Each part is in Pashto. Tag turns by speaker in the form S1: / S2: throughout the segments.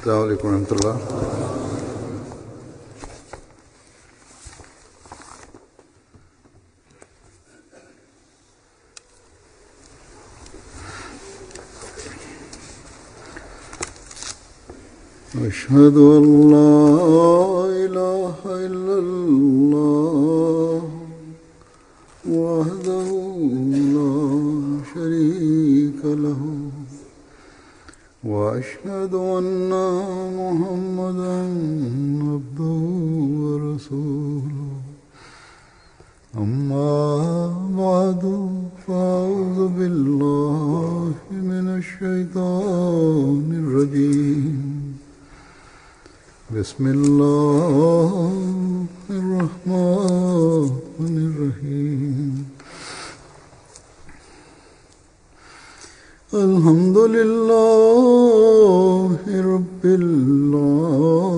S1: السلام علیکم ورحمۃ اللہ. أشهد أن لا إله إلا الله وحده لا شريك له وأشهد أن محمدا عبده ورسوله أما بعد فأعوذ بالله من الشيطان الرجيم بسم الله الرحمن الرحيم الحمد لله رب العالمين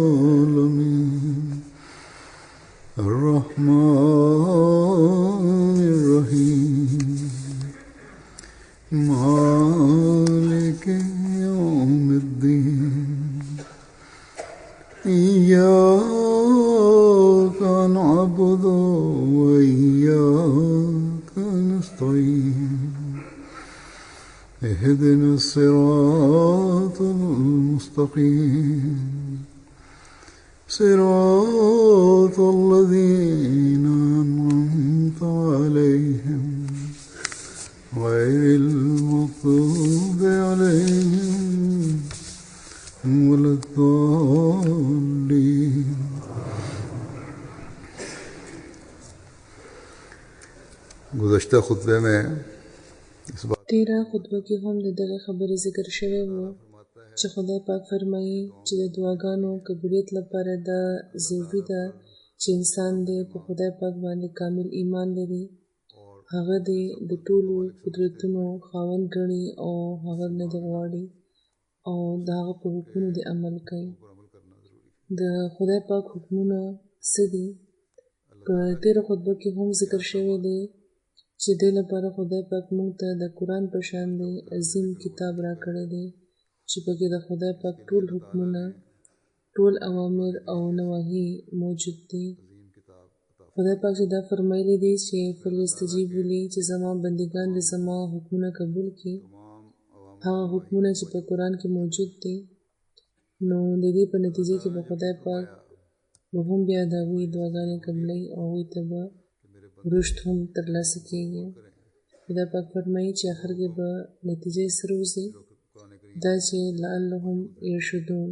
S1: الرحمن الرحيم مالك يوم الدين إياك نعبد وإياك نستعين اهدنا الصراط المستقيم صراط الذين أنعمت عليهم غير المغضوب عليهم ولا الضالين. گزشتہ خطبے میں
S2: تیرہ خطبه کې هم د دغه خبرې ذکر شوی و چې خدای پاک فرمایي چې د دعاګانو قبولیت لپاره دا ضروري ده چې انسان دې په خدای پاک باندې کامل ایمان لري، هغه دې د ټولو قدرتونو خاوند ګڼي او هغه نه دې غواړي او د هغه په حکمونو دې عمل کوي. د خدای پاک حکمونه څه دي؟ په تیره خطبه کې هم ذکر شوی دی چې دې لپاره خدای پاک موږ ته د قرآن په شان دی عظیم کتاب را کړی دی چې پکې د خدای پاک ټول حکمونه، ټول اوامر او نواهی موجود دي. خدای پاک چې دا فرمایلی دی چې فلیستجیبوا لی، چې زما بندگان د زما حکمونه قبول کړي، هغه حکمونه چې په قرآن کې موجود دي، نو د دې په نتیجه کې به خدای پاک به هم بیا د هغوی دعاګانې قبلوي او هغوی ته به رشد هم ترلاسه کېږي. خدای پاک فرمایي چې آخر کې به نتیجه یې سره وځي، دا چې لعلهم یرشدون،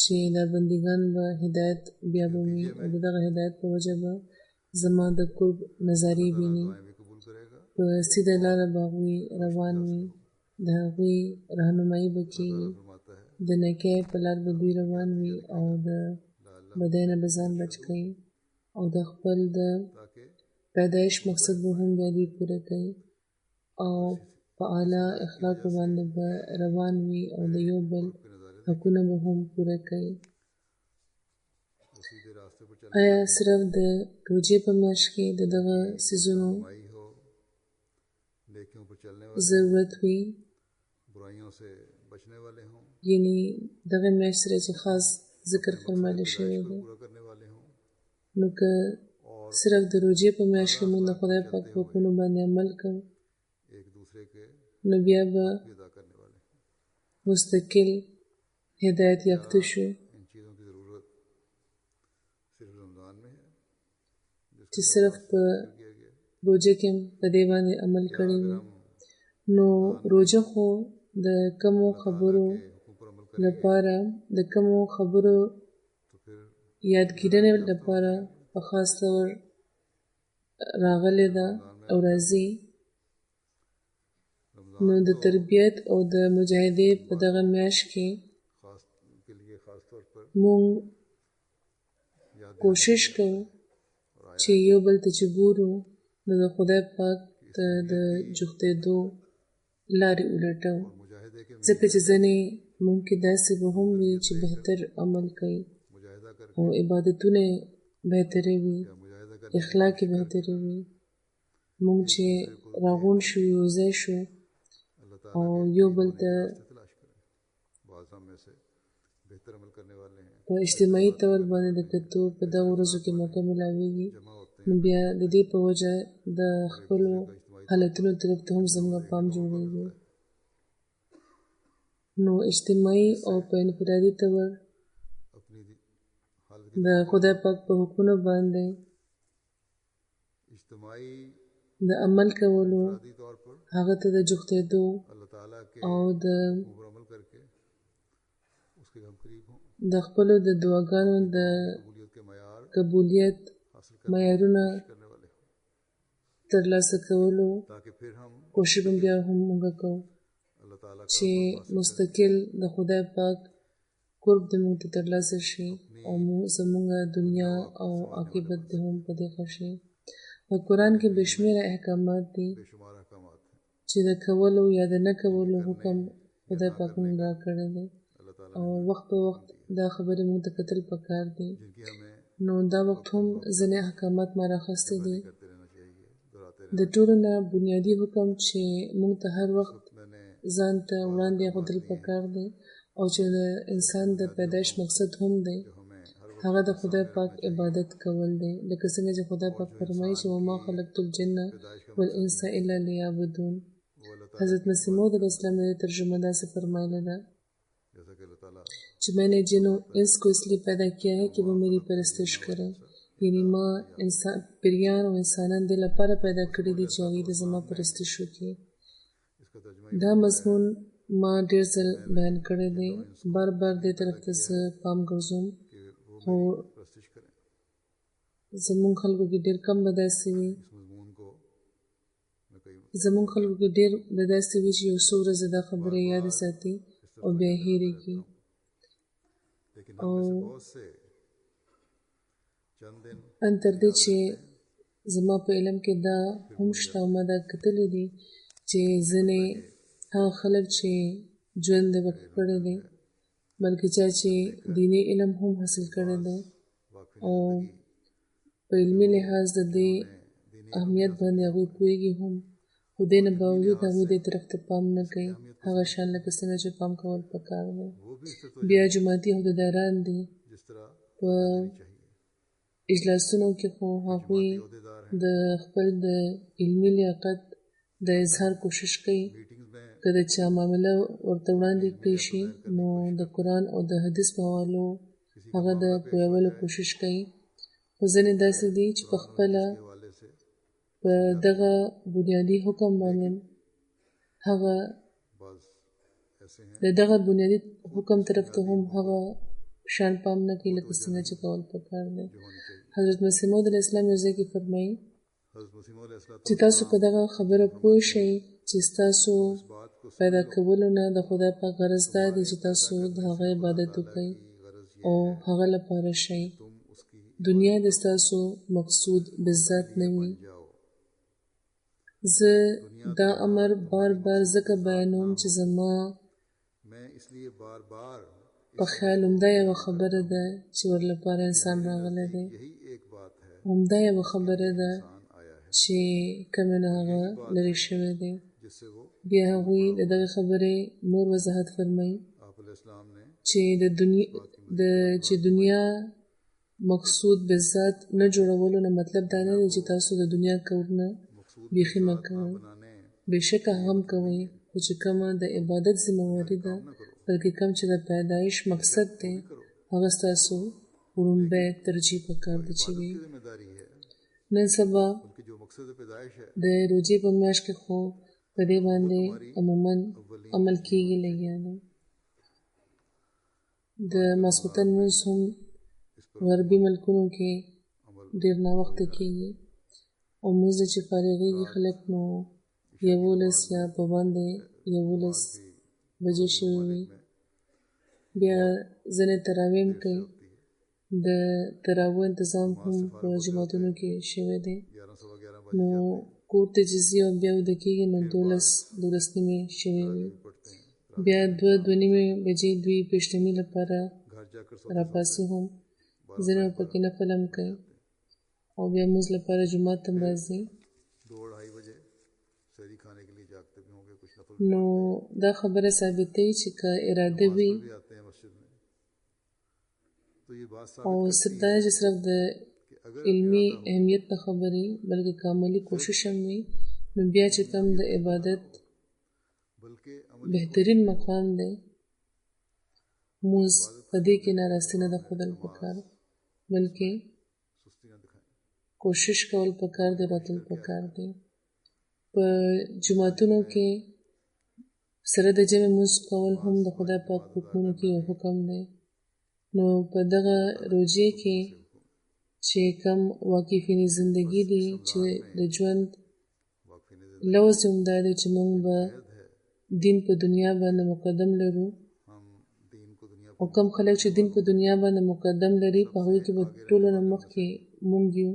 S2: چې دا بندګان به هدایت بیا به وي او د دغه هدایت په وجه به زما د قرب نظارې ویني، په سیده لاره به هغوی روان وي، د هغوی رهنمایي به کېږي، د نیکۍ په لار به دوی روان وي او د بدۍ نه به ځان بچ کوي او د خپل د پیدایش مقصد به هم بیا دوی پوره کوي او په اعلی اخلاقو باندې به روان وي او د یو بل حقونه به هم پوره کوي. آیا صرف د روژې په میاشت کې د دغه څیزونو ضرورت وي؟ یعنی دغه میاشت سره چې خاص ذکر فرمایلی شوی دی، نو که صرف د روژې په میاشت کې موږ د خدای پاک په حکمونو باندې عمل کوو، نو بیا به مستقل هدایت یافته شو. چې صرف په روژه کې په دې باندې عمل کړی وي، نو روژه خو د کمو خبرو لپاره، د کمو خبرو یادګیرنې لپاره په خاص طور راغلی ده او راځي. نو د تربیت او د مجاهدې په دغه میاشت کې مونږ کوشش کوو چې یو بل ته چې ګورو نو د خدای پاک ته د جوختېدو لارې ولټو، ځکه چې ځینې ممکن داسې به هم وي چې بهتر عمل کوي او عبادتونه بهتره وي، اخلاق بهتره وي. مونږ چې راغون شو، یو ځای شو او یو بل ته
S1: नमाज हम में से बेहतर अमल करने वाले हैं
S2: په اجتماعي تور باندې د کتو په دغه ورځو کې موقع ملاويږي نو بیا د دې په وجه د خپلو حالتونو طرف ته هم زموږ پام جوړېږي نو اجتماعي او په انفرادي تور
S1: अपनी हालत
S2: د خدای پاک په حکمونو باندې
S1: इज्तिमाई
S2: د عمل کولو
S1: दी तौर पर
S2: هغه ته د جوختېدو
S1: अल्लाह ताला के
S2: او د
S1: ऊपर अमल करके उसके हम करीब हों
S2: د خپلو د دعاګانو د
S1: कबूलियत के मयार
S2: قبولیت
S1: हासिल
S2: معیارونه
S1: करने वाले हों
S2: ترلاسه کولو
S1: ताकि फिर हम
S2: کوشش به بیا هم موږ کوو
S1: अल्लाह ताला का
S2: چې مستقل د خدای پاک قرب د موږ ته ترلاسه شي او زموږ دنیا او عاقبت د هم په دې ښه شي په قرآن کې بشمیره احکامات دي
S1: बेशुमार अहकामात हैं
S2: چې د کولو یا د نه کولو حکم خدای پاک موږ را کړی دی
S1: अल्लाह ताला
S2: او وخت په وخت دا خبرې موږ ته کتل پکار دي
S1: जिनकी हमें
S2: نو دا وخت هم ځینې احکامات ما راخیستي دي
S1: करते रहना चाहिए दोहराते
S2: د ټولو نه بنیادي حکم چې موږ ته هر وخت
S1: मैंने
S2: ځان ته وړاندې غوښتل پکار دی او چې د انسان د پیدایش مقصد هم دی
S1: हमें हर
S2: هغه د خدای پاک عبادت کول دی لکه څنګه چې خدای پاک فرمایي چې وما خلقت الجن والانس الا ليعبدون
S1: वो अल्लाह
S2: حضرت مسیح موعود علیہ السلام نے ترجمہ داسې فرمایله ده
S1: जैसा कि अल्लाह ताला
S2: कि मैंने जिनों इंस को इसलिए पैदा किया है कि वो मेरी परस्तिश करें یعنی ما انسان پریان او انسانان د لپاره پیدا کړی دي چې هغوی د زما پرستش وکړي
S1: इसका तर्जुमा
S2: دا مضمون ما ډېر ځل بیان کړی دی بار بار دې طرف ته زه پام ګرځوم خو
S1: प्रस्तिश करें
S2: زمونږ خلکو کې ډېر کم به داسې وي
S1: इस मजमून को मैं कई
S2: زمونږ خلکو کې ډېر به داسې وي چې یو څو ورځې دا خبرې یاد ساتي او بیا هېرې کړي
S1: लेकिन हम में से बहुत से चंद दिन
S2: ان تر دې چې زما په علم کې دا هم شته او ما دا کتلي دي چې ځینې هغه خلک چې ژوند د وقف کړی دی بلکې چا چې دیني علم هم حاصل کړی دی او په علمي لحاظ د دې اهمیت باندې هغوی پوهېږي هم خو دې نه باوجود هغوی دې طرف ته پام نه کوي هغه شان لکه څنګه چې پام کول پکار دی
S1: वो भी इससे तो
S2: بیا جماعتي عهدیداران دي
S1: जिस तरह
S2: په
S1: चाहिए
S2: اجلاسونو کې خو هغوی
S1: अहदेदार
S2: د خپل د علمي لیاقت د اظهار کوشش کوي
S1: मीटिंग्स में
S2: که د چا معامله ورته وړاندې کړی شي نو د قرآن او د حدیث په حوالو هغه د پوهولو کوشش کوي خو ځینې داسې دي چې په خپله
S1: हवाले से
S2: په دغه بنیادي حکم باندې هغه
S1: बाज ऐसे हैं
S2: د دغه بنیادي حکم طرف ته هم هغه شان پام نه کوي لکه څنګه چې کول پکار دی
S1: जो होनी चाहिए
S2: حضرت مسیح موعود علیه السلام یو ځای کې فرمایي
S1: हज़रत मसीह मौद अलैहिस्सलाम
S2: چې تاسو په دغه خبره پوه شئ چې ستاسو
S1: इस बात को
S2: پیدا کولو نه د خدای پاک غرض دا دی چې تاسو د هغه عبادت وکړئ
S1: की गरज ये
S2: او هغه لپاره شئ
S1: तुम उसकी
S2: دنیا د ستاسو مقصود بذات نه وي
S1: जाओ
S2: زه دا امر بار بار ځکه بیانوم چې زما
S1: मैं इसलिए बार बार
S2: په خیال همدا یوه خبره ده چې ورلپاره انسان راغلی دی
S1: यही एक बात है
S2: همدا یوه خبره ده
S1: इंसान आया है
S2: چې کومه نه هغه لرې شوی دی
S1: जिससे वो
S2: بیا هغوی د دغه خبرې نور وضاحت فرمایي
S1: आप अलैहिस्सलाम ने
S2: چې چې دنیا مقصود بذات نه جوړولو نه مطلب دا نه دی چې تاسو د دنیا کورونه بیخي مه کوئ
S1: बनाने
S2: بېشکه هغه هم کوئ خو چې کومه د عبادت ذمهواري ده بلکې کوم چې د پیدایش مقصد دی هغه ستاسو وړومبی ترجیح پکار ده چې وي
S1: की जिम्मेदारी है
S2: نن سبا
S1: उनकी जो मकसद पैदाइश है
S2: د روزې په میاشت کې خو په دې باندې عموما عمل کېږي لګیا دی د ماسخوتن لمونځ هم غربي ملکونو کې ډېر ناوخته کېږي او لمونځ چې فارغېږي خلک نو 11 یا په باندې 11 بجې شوې وي بیا ځینې تراویح هم کوي د تراویح انتظام هم په جماعتونو کې شوی دی
S1: 11:11
S2: نو کور ته چې ځي او بیا ویده کېږي نو 12 نیمې شوې وي
S1: पढ़ते हैं
S2: بیا 2 نیمې بجې دوی پیشتني لپاره
S1: घर जाकर
S2: راپاسي هم ځینې پکې نفل هم کوي او بیا لمونځ لپاره جومات ته هم راځي
S1: 2-2:30 बजे सहरी खाने के लिए जागते भी होंगे कुछ नफल
S2: نو دا خبره ثابتوي چې که اراده وي
S1: भी आते हैं मस्जिद में तो ये बात
S2: او
S1: साबित
S2: صرف
S1: करती
S2: دا
S1: है
S2: نه چې صرف د
S1: कि अगर
S2: علمي
S1: इरादा हो
S2: اهمیت نه خبرې بلکې کاملي کوشش هم وي نو بیا چې کوم د عبادت
S1: बल्कि अमली
S2: بهترین مقام دی موز په دې کې ناراستي نه ده ښودل پکار بلکې
S1: सुस्ती न दिखाएं
S2: کوشش کول پکار دی راتل پکار دی په جماعتونو کې سره د جمع موز کول هم د خدای پاک حکمونو کې یو حکم دی نو په دغه روژې کې چې کم واقفینی زندگی دي چې د ژوند
S1: वाकफी ने
S2: لوز هم دا دی چې موږ به
S1: है
S2: دین په دنیا باندې مقدم لرو
S1: हम दीन को दुनिया
S2: او کم خلک چې دین په دنیا باندې مقدم لري په هغوی کې به ټولو نه مخکې مونږ یو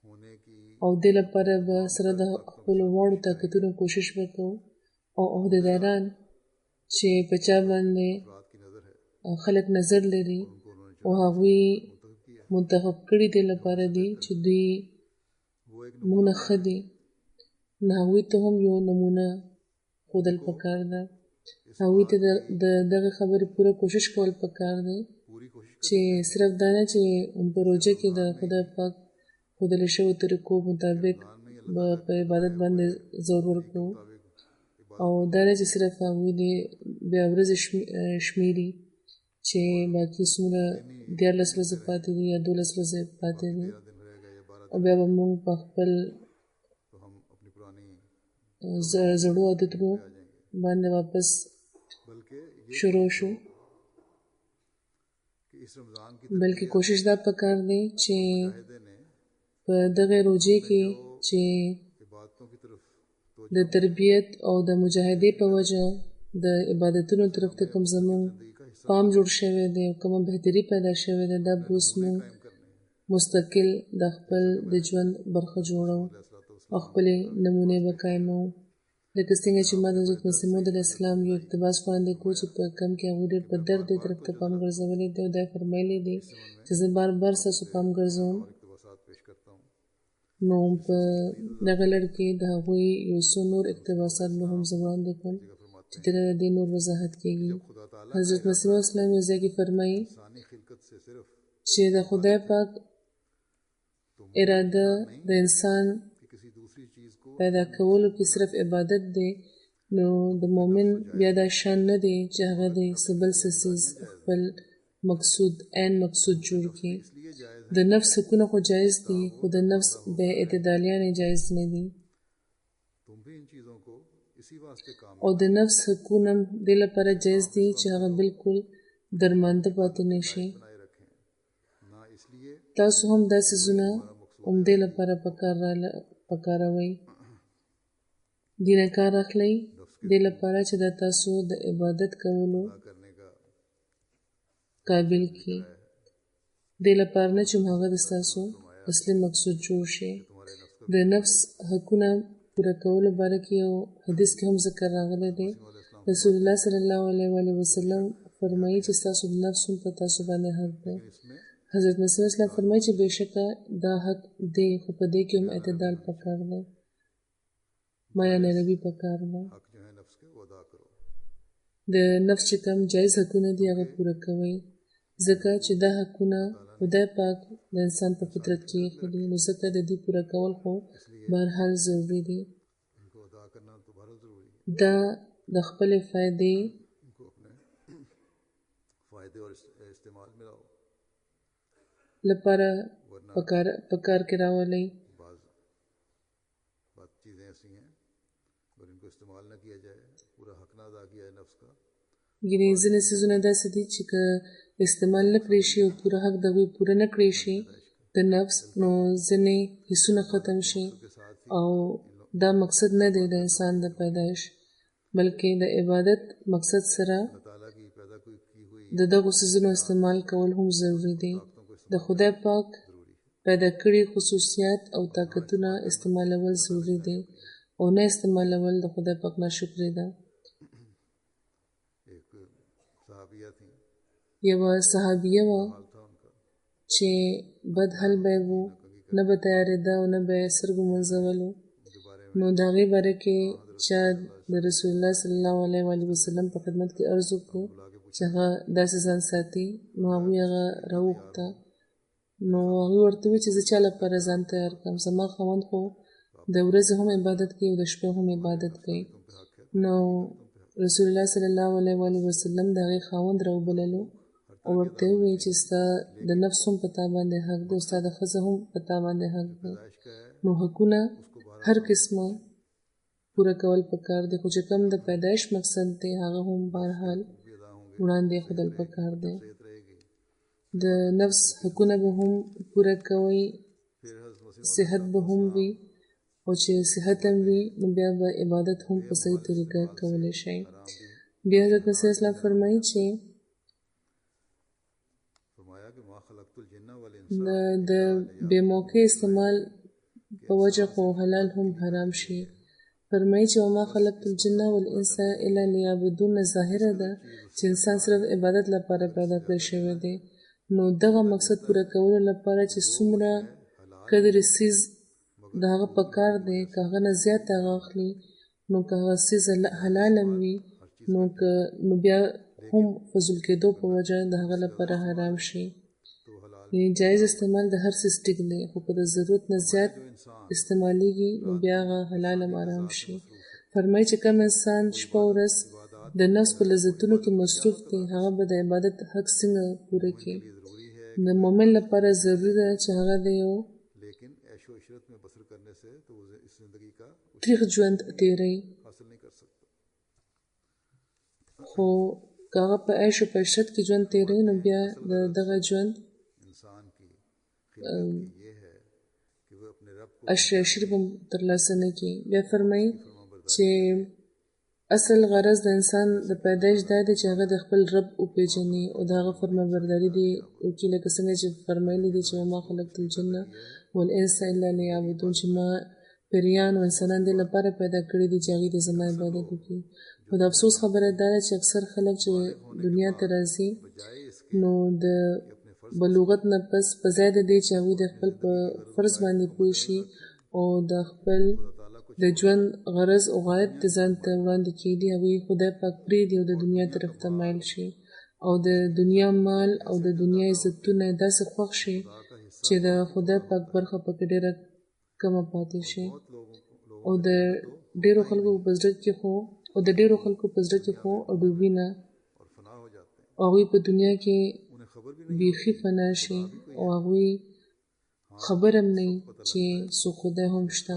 S1: होने की
S2: او دې لپاره به سره د خپلو واړو طاقتونو کوشش وکړو او عهدهداران چې په چا باندې
S1: रात की नज़र है
S2: خلک نظر لري
S1: उनको उन्होंने
S2: او هغوی
S1: मुंतखब किया
S2: منتخب کړي دې لپاره دي چې دوی
S1: वो एक
S2: موږ نه ښه دي نو هغوی ته هم یو نمونه ښودل پکار ده هغوی ته د دغه خبرې پوره کوشش کول پکار دی
S1: पूरी कोशिश
S2: چې صرف دا نه چې په روژه کې د خدای پاک ښودلې شویو طریقو مطابق به په عبادت باندې زور ورکړو او دا نه چې صرف هغوی د بیا ورځې شمېري چې باقي څومره 14 ورځې پاتې دي یا 12 ورځې پاتې دي
S1: 13 दिन रहेगा या 12
S2: او بیا به موږ په خپل
S1: तो हम अपनी पुरानी
S2: زړو عادتونو باندې واپس
S1: बल्कि ये
S2: شروع شو
S1: कि इस रमज़ान की
S2: بلکې کوشش دا پکار دی چې
S1: मुजाहिदे ने
S2: په दغه روزي کې چې
S1: इबादतों की तरफ तो
S2: د تربیت او د مجاهدې په وجه د عبادتونو طرف ته کوم زمون پام جوړ شوی دی او کومه بهتري پیدا شوی دی دا اوس مو مستقل د خپل د ژوند برخه جوړو او خپل نمونه به قائمو لکه څنګه چې ما د حضرت مسیح موعود علیه السلام یو اقتباس وړاندې کو چې په کم کې هغوی ډېر په درد دې طرف ته پام ګرځولی دی او دا یې فرمایلی دی چې زه بار بار ستاسو پام ګرځوم
S1: इक़्तिबासात पेश करता हूँ
S2: نو په دغه لړ کې د هغوی یو څو نور اقتباسات به هم زه وړاندې کړم چې د دې نور وضاحت کېږي
S1: खुदा ताला
S2: حضرت مسیح موعود اسلام یو ځای کې فرمایي
S1: इंसानी खिलकत से सिर्फ
S2: چې د خدای پاک اراده د انسان
S1: कि किसी दूसरी चीज़ को
S2: پیدا کولو کې صرف عبادت دی نو د مؤمن بیا دا شان نه دی چې هغه د سبل سیز خپل مقصود عین مقصود جوړ کړي
S1: इसलिए जायज़
S2: د نفس حقونه خو جایز دي خو د نفس بے اعتدالیانې جایز نه دي
S1: तुम भी इन चीज़ों को इसी वास्ते काम
S2: او د نفس حقونه د لپاره جایز دي چې هغه بالکل درمانده پاتې نشي
S1: बनाए रखें ना इसलिए
S2: تاسو هم داسې زونه عمدې لپاره پکاروئ دینه کار اخلئ دې لپاره چې دا تاسو د عبادت کولو
S1: ना करने का
S2: قابل کړي دې لپاره نه چې هغه د تاسو اصلي مقصود جوړ شي
S1: तुम्हारे नफ्स का
S2: د نفس حقونه پوره کولو باره کې یو حدیث کې هم ذکر راغلی دی رسول الله صلی الله علیه و آله وسلم فرمایي چې تاسو د نفس په تاسو باندې حق دی
S1: इसमें
S2: حضرت مسیح اسلام فرمایي چې بېشکه دا حق دی خو په دې کې هم اعتدال پکار دی مایا نروي پکار دی
S1: हक जो है नफ्स के वो अदा करो
S2: د نفس چې کوم جایز حقونه دي هغه پوره کوئ ځکه چې دا حقونه خدای پاک د انسان په فطرت کې ایښي نو ځکه د دې پوره کول خو بهرحال ضروري دي
S1: इनको अदा करना तो बहुत ज़रूरी है
S2: دا د خپلې فایدې
S1: इनको अपने फ़ायदे और इस्तेमाल में लाओ
S2: لپاره پکار کې راولئ
S1: बात चीज़ें ऐसी हैं अगर इनको इस्तेमाल न किया जाए पूरा हक ना अदा किया जाए नफ्स का
S2: ګینې ځینې څیزونه داسې دي چې که استعمال نه کړی شي او پوره حق د هغوی پوره نه کړی شي د نفس نو ځینې حسونه ختم شي او دا مقصد نه دی د انسان د پیدایش بلکې د عبادت مقصد سره
S1: अल्लाह ताला की पैदा की हुई
S2: د دغو څیزونو استعمال کول هم ضروري دی د خدای پاک پیدا کړي خصوصیات او طاقتونه استعمالول ضروري دی او نه استعمالول د خدای پاک ناشکري ده
S1: एक सहाबिया थी
S2: یوه صحابیه وه
S1: हाल था उनका
S2: چې بد حل به وو نه به تیارېده او نه به یې سترګو منځولو
S1: उनके बारे में
S2: نو د هغې باره کې چا د رسول الله صلی الله علیه وسلم په خدمت کې عرض وکړو چې هغه داسې ځان ساتي. نو هغوی هغه راوغوښته. نو هغوی ورته وویل چې زه چا لپاره ځان تیار کړم؟ زما خاوند خو د ورځې هم عبادت کوي او د شپې هم عبادت کوي. نو رسول الله صلی الله علیه وسلم د هغې خاوند راوبللو او ورته وویل چې ستا د نفس هم په تا باندې حق دی او ستا د ښځه هم په تا باندې حق دی. نو حقونه هر قسمه پوره کول پکار دی، خو چې کوم د پیدایش مقصد دی هغه هم بهرحال وړاندې ښودل پکار دی. د نفس حقونه به هم پوره کوئ، صحت به هم وي، او چې صحت هم وي نو بیا به عبادت هم په صحیح طریقه کولی شئ. بیا حضرت مسیح اسلام فرمایي چې د بې موقع استعمال په وجه خو حلال هم حرام شي. فرمایي چې وما خلقت الجن والانس الا لیعبدون ظاهره ده چې انسان صرف عبادت لپاره پیدا کړی شوی دی. نو دغه مقصد پوره کولو لپاره چې څومره قدر څیز د هغه په کار دی، که هغه نه زیات هغه اخلي نو که هغه څیز حلال هم وي نو بیا هم فضول کېدو په وجه د هغه لپاره حرام شي. یعنې جایز استعمال د هر څیز ټیک دی، خو که د ضرورت نه زیات استعمالیږي نو بیا هغه حلال هم حرام شي. فرمایي چې کوم انسان شپه او ورځ د نفس په لذتونو کې مصروف دی هغه به د عبادت حق څنګه پوره کړي. د مؤمن لپاره ضروري ده چې هغه د یو تریخ ژوند تیروي، خو که هغه په عیش و په عشرت کې ژوند تیروي نو بیا د دغه ژوند عشر عشیر به ترلاسه نه کړي. بیا فرمایي چې اصل غرض د انسان د پیدایش دا دی چې هغه د خپل رب وپېژني او د هغه فرمانبرداري دې وکړي، لکه څنګه چې فرمایلي دي چې وما خلقت الجن والانس الا لیعبدون، چې ما پیریان او انسانان دې لپاره پیدا کړي دي چې هغوی د زما عبادت وکړي. خو د افسوس خبره دا ده چې اکثر خلک چې دنیا ته راځي نو د بلوغت نه پس په ځای د دې چې هغوی د خپل په فرض باندې پوه شي او د خپل د ژوند غرض او غایت د ځان ته وړاندې کېږدي، هغوی خدای پاک پرېږدي او د دنیا طرف ته مایل شي او د دنیا مال او د دنیا عزتونه داسې خوښ شي چې د خدای پاک برخه پکې ډېره کمه پاتې شي. او د ډېرو خلکو په زړه کې خو اډوبي نه او هغوی په دنیا کې بیخي فنا شي او هغوی خبر هم نه وي چې څوک خدای هم شته،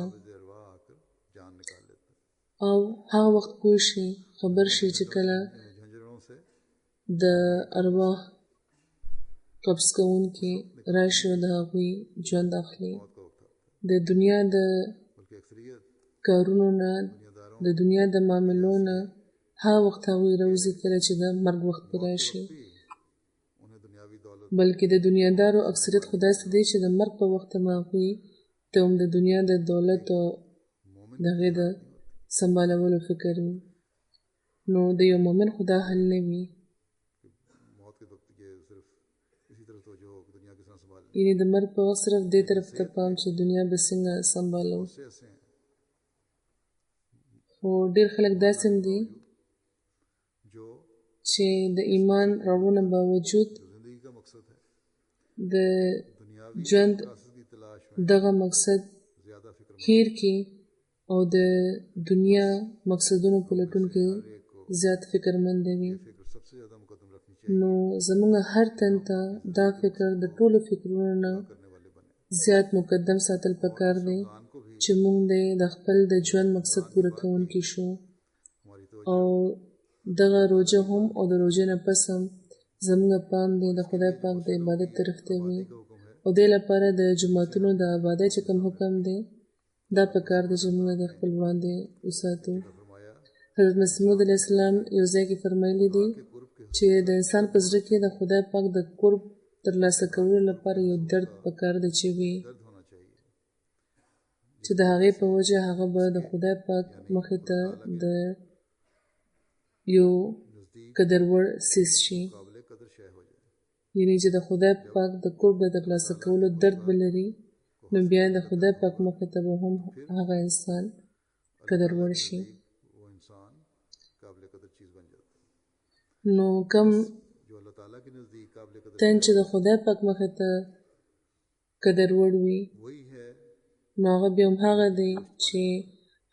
S2: او هغه وخت پوه شي خبر شي چې کله د ارواح قبض کوونکي راشي او د هغوی ژوند اخلي. د دنیا د کارونو نه، د دنیا د معاملو نه هغه وخت هغوی راوځي کله چې د مرګ وخت پرې راشي. بلکې د دنیادارو اکثریت خو داسې دی چې د مرګ په وخت هم هغوی ته هم د دنیا د دولت او د هغې د سنبالولو فکر وي. نو د یو مؤمن خو دا حل نه وي، یعنې د مرګ په وخت صرف دې طرف ته پام چې دنیا به څنګه سنبالو. خو ډېر خلک داسې هم دي چې د ایمان راوړو نه باوجود د ژوند دغه مقصد هیر کړي او د دنیا مقصدونو په لټون کې زیات فکرمنده وي. نو زموږ هر تن ته دا فکر د ټولو فکرونو نه زیات مقدم ساتل پکار دی چې موږ د خپل د ژوند مقصد پوره کوونکي شو. او دغه روژه هم او د روژې نه پس هم زموږ پام دی د خدای پاک د عبادت طرف ته وي او دې لپاره د جوماتونو د آبادۍ چې کوم حکم دی دا پکار دی چې موږ د خپل وړاندې وساتو. حضرت مسیح موعود علیه السلام یو ځای کې فرمایلي دي چې د انسان په زړه کې د خدای پاک د قرب ترلاسه کولو لپاره یو درد پکار دی چې وي، چې د هغې په وجه هغه به د خدای پاک مخې ته د یو قدر وړ څیز شي، یعنې چې د خدای پاک د قرب د ترلاسه کولو درد به لري، نو بیا د خدای پاک مخې ته به هم هغه انسان قدر وړ شي.
S1: वो इंसान काबिल कदर चीज़ बन जाता है।
S2: نو کم
S1: जो अल्लाह ताला के नज़दीक काबिल कदर
S2: تن چې د خدای پاک مخې ته قدر وړ وي
S1: वही है
S2: نو هغه بیا هم هغه دی چې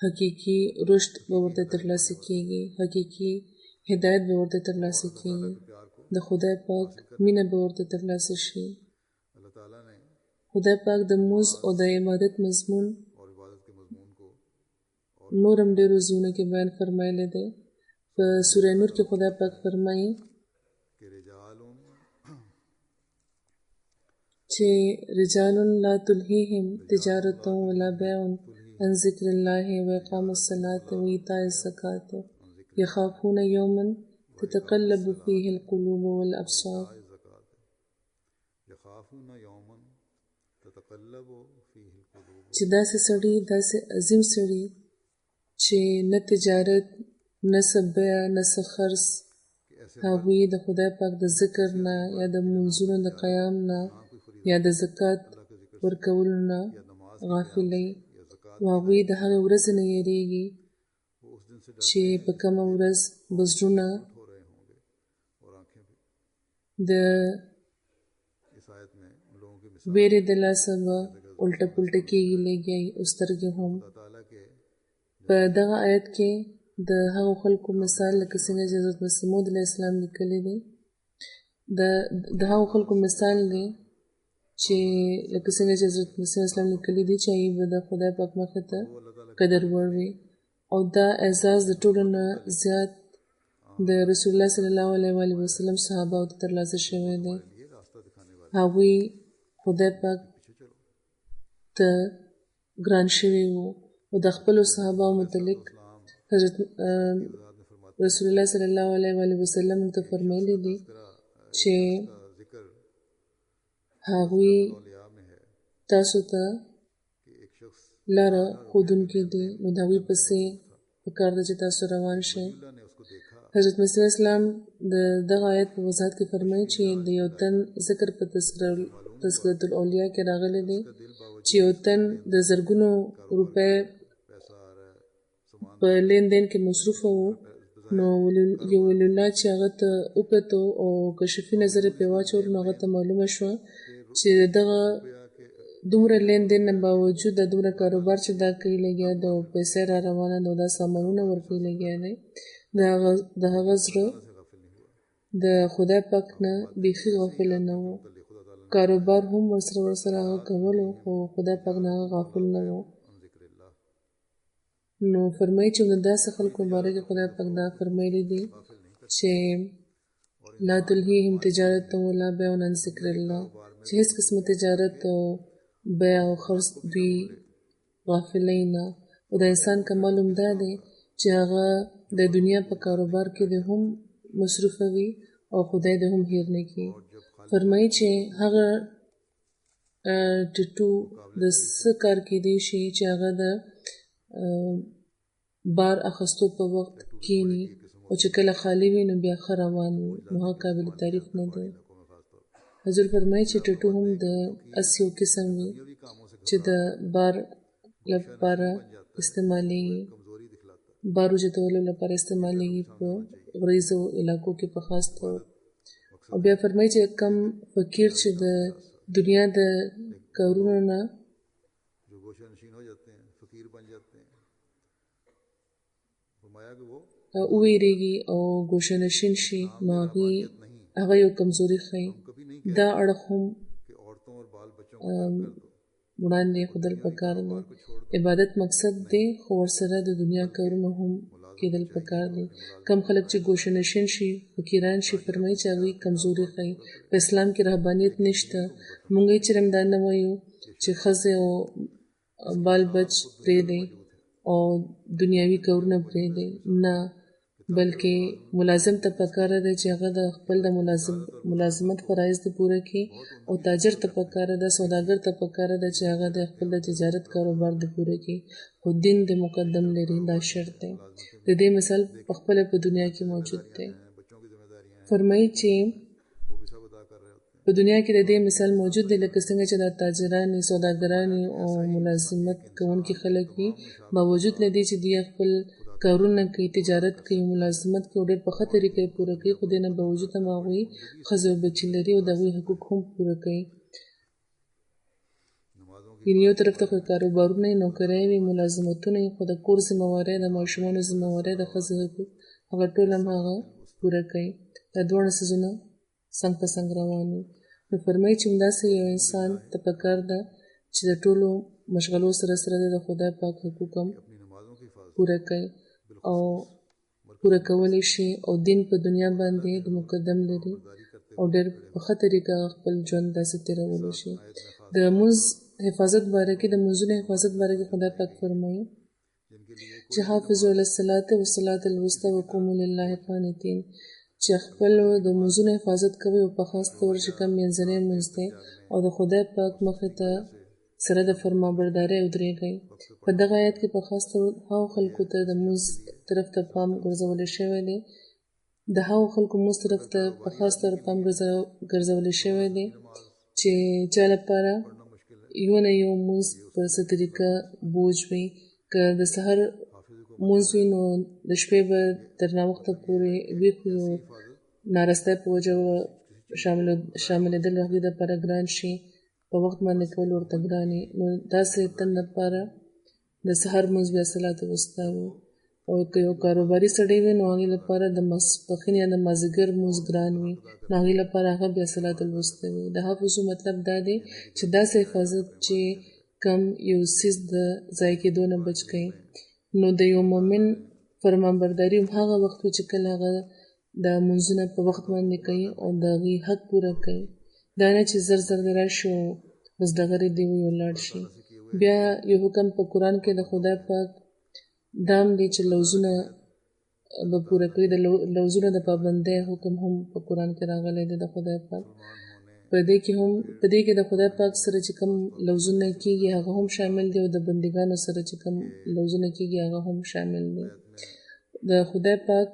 S2: حقیقي رشد به ورته ترلاسه کیږي، حقیقي هدایت به ورته ترلاسه کیږي، د خدای پاک مینه به ورته ترلاسه شي.
S1: अल्लाह ताला ने
S2: خدای پاک د موز او د عبادت مضمون
S1: और इबादत के मजमून को
S2: نور هم ډېرو ځایونو کې بیان فرمایلی دی. په سوره نور کې خدای پاک فرمایي
S1: कि रिजालुन
S2: چې رجال لا تلهیهم تجارت ولا بیع عن ذکر الله واقام الصلاة وایتاء الزکاة یخافون یوما تتقلب فیه القلوب والابصار.
S1: ज़कात यखाफून यौमन ततक़ल्लबु फ़ीहि القلوب
S2: چې داسې سړي داسې عظیم سړي چې نه تجارت نه څه بیع نه څه خرڅ هغوی د خدای پاک د ذکر نه یا د منځونو د قیام نه یا د زکات ورکولو نه غافلۍ او هغوی د هغې ورځې نه یېرېږي
S1: वो उस दिन से
S2: چې په کومه ورځ به زړونه
S1: हो रहे होंगे और आंखें भी।
S2: د
S1: इस आयत में उन लोगों की मिसाल
S2: ویرې د لاسه به الټه پلټه کېږي لګي او سترګې هم.
S1: अल्लाह ताला के
S2: په دغه آیت کې د هغو خلکو مثال لکه څنګه چې حضرت مسیح موعود علیه السلام لیکلی دی د هغو خلکو مثال دی چې لکه څنګه چې حضرت مسیح علیه السلام لیکلی دی چې هغوی به د خدای پاک مخې ته قدر وړ وي او دا اعزاز د ټولو نه زیات د رسول الله صلی الله علیه و آله وسلم صحابهو ته ترلاسه شوی دی.
S1: ये रास्ता दिखाने वाले
S2: هغوی خدای پاک ته ګران شوي وو او د خپلو صحابهو متعلق حضرت رسول الله صلی الله علیه و آله وسلم ته فرمایلی دي چې
S1: जिक्र
S2: هغوی
S1: औलिया में है
S2: تاسو ته
S1: कि एक शख्स
S2: لاره ښودونکي دي نو د هغوی پسې پکار ده چې تاسو روان شئ.
S1: अल्लाह ने उसको देखा
S2: حضرت مسیح علیه السلام د دغه آیت په وضاحت کې فرمایي چې د یو تن ذکر په تذکرة الاولیاء کې راغلی دی چې یو تن د زرګونو روپۍ
S1: पैसा आ रहा है सामान
S2: په لین دین کې مصروف وو نو یو ولی الله چې هغه ته وکتو او کشفي نظر یې پرې واچولو نو هغه ته معلومه شوه چې دغه دومره لین دین نه باوجود د دومره کاروبار چې دا کوي لګیا د پیسې را روانه نو دا سامانونه ورکوي لګیا دی د هغه زړه د خدای پاک نه بیخي غافل نه و کاروبار هم ورسره هغه کولو خو خدای پاک نه هغه غافل نه و.
S1: ذکر الله
S2: نو فرمایي چې د داسې خلکو باره کې خدای پاک دا فرمایلی دي چې لا تلهیهم تجارت ولا بیع عن ذکر الله چې هیڅ قسمه تجارت او بیع او خرڅ دوی غافلۍ نه او د انسان کمال هم دا دی چې هغه د دنیا په کاروبار کې د هم مصروفه وي او خدای د هم هیر نه کړي. فرمایي چې هغه ټټو د څه کار کیدی شي چې هغه د بار اخستو په وخت کینی او چې کله خالی وي نو بیا ښه روان وي نو هغه قابل تعریف نه دی. حضور فرمایي چې ټټو هم د اسیو قسم وي چې د بار لپاره استعمالیږي بارو جتولو لپاره استعمالیږي په غریزو علاقو کې په خاص طور او بیا فرمایي چې کم فقیر چې د دنیا د کارونو نه
S1: जो गोशा नशीन हो जाते हैं फकीर बन जाते हैं फरमाया कि वो
S2: وویریږي او ګوشه نشین شي نو هغه یو کمزوري ښیي دا اړخ هم
S1: कि औरतों और बाल बच्चों को तर्क कर दो
S2: وړاندې ښودل پکار دی. عبادت مقصد دی خو ورسره د دنیا کارونه هم کېدل پکار دي. کم خلک چې ګوشه نشین شي فقیران شي فرمایي چې هغوی کمزوري ښیي. په اسلام کې رهبانیت نشته. موږ یې چرم دا نه وایو چې ښځې او بال بچ پرېږدئ او دنیاوي کارونه پرېږدئ نه بلکې ملازم ته پکاره ده چې هغه د خپل د ملازمت فرایض دې پوره کړي او تاجر ته پکاره ده سوداګر ته پکاره ده چې هغه د خپل د تجارت کاروبار دې پوره کړي خو دین دې مقدم لري دا شرط دی. د دې مثال په خپله په دنیا کې موجود دی. فرمایي چې
S1: वो भी सब अदा कर रहे होते हैं
S2: په دنیا کې د دې مثال موجود دی لکه څنګه چې د تاجرانې سوداګرانې او ملازمت کوونکي خلک وي باوجود له دې چې دوی خپل کارونه کوي تجارت کوي ملازمت کوي ډېر په ښه طریقه یې پوره کوي خو دې نه باوجود هم هغوی ښځې او بچي لري او د هغوی حقوق هم پوره کوي یعنې یو طرف ته خو کاروبارونه یې نوکرۍ وي ملازمتونه یې خو د کور ذمهواری د ماشومانو ذمهواری د ښځې حقوق هغه ټول هم هغه پوره کوي دا دواړه څیزونه څنګ په څنګ روان وي نو فرمایي چې همداسې یو انسان ته پکار ده چې د ټولو مشغلو سره سره د خدای پاک حقوق هم پوره کوي او پوره کولی شي او دین په دنیا باندې د مقدم لري او ډېر په ښه طریقه خپل ژوند داسې تېرولی شي د لمونځ حفاظت باره کې د لمونځونو حفاظت باره کې خدای پاک فرمایي چې حافظوا علی الصلاة والصلاة الوسطی وقوموا لله قانتین چې خپل د لمونځونو حفاظت کوي او په خاص طور چې کوم منځنی لمونځ دی او د خدای پاک مخې ته سره د فرمانبردارۍ ودرېږئ په دغه آیت کې په خاص طور هغو خلکو ته د لمونځ طرف ته پام ګرځولی شوی دی د هغو خلکو لمونځ طرف ته په خاص طور پام ګرځولی شوی دی چې چا لپاره یو نه یو لمونځ په څه طریقه بوج وي که د سحر لمونځ وي نو د شپې به تر ناوخته پورې ویښ وي او نارستی په وجه شاملېدل هغوی دپاره ګران شي په وخت باندې کول ورته ګران وي نو داسې تن لپاره د سحر لمونځ بیا صلات وسطی وي او که یو کاروباري سړی وي نو هغې لپاره د ماسپښین یا د مازدیګر لمونځ ګران وي نو هغې لپاره هغه بیا صلات الوسطی وي د حافظو مطلب دا دی چې داسې حفاظت چې کم یو څیز د ضایع کېدو نه بچ کوي نو د یو مؤمن فرمانبرداري هم هغه وخت وي چې کله هغه دا لمونځونه په وخت باندې کوي او د هغوی حق پوره کوي دا نه چې زر زر راشي او بس ډغرې دې وي ولاړ شي بیا یو حکم په قرآن کې د خدای پاک دا هم دی چې لوظونه به پوره کوي د لوظونو د پابندۍ حکم هم په قرآن کې راغلی دی د خدای پاک په دې کې د خدای پاک سره چې کوم لوظونه کېږي هغه هم شامل دی او د بندګانو سره چې کوم لوظونه کېږي هغه هم شامل دی د خدای پاک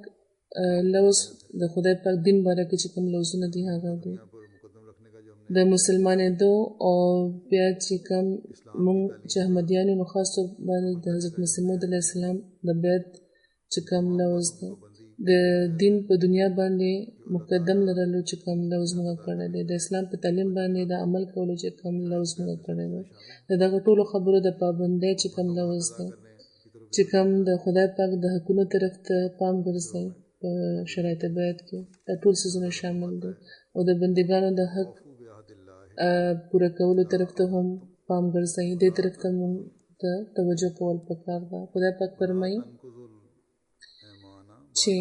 S2: لوظ د خدای پاک دین باره کې چې کوم لوظونه دي هغه دي د مسلمانېدو او بیا چې کوم مونږ چې احمدیان یو نو خاص طور باندې د حضرت مسیح موعود علیه السلام د بیعت چې کوم لوظ دی د دین په دنیا باندې مقدم لرلو چې کوم لوظ موږ کړی دی د اسلام په تعلیم باندې د عمل کولو چې کوم لوظ موږ کړی دی د دغه ټولو خبرو د پابندۍ چې کوم لوظ دی چې کوم د خدای پاک د حقونو طرف ته پام ګرځوي په شرایط بیعت کې دا ټول څیزونه شامل دي او د بندګانو د حق پوره کولو طرف ته هم پام ګرځوي دې طرف ته موږ ته توجه کول پکار ده خدای پاک فرمایي چې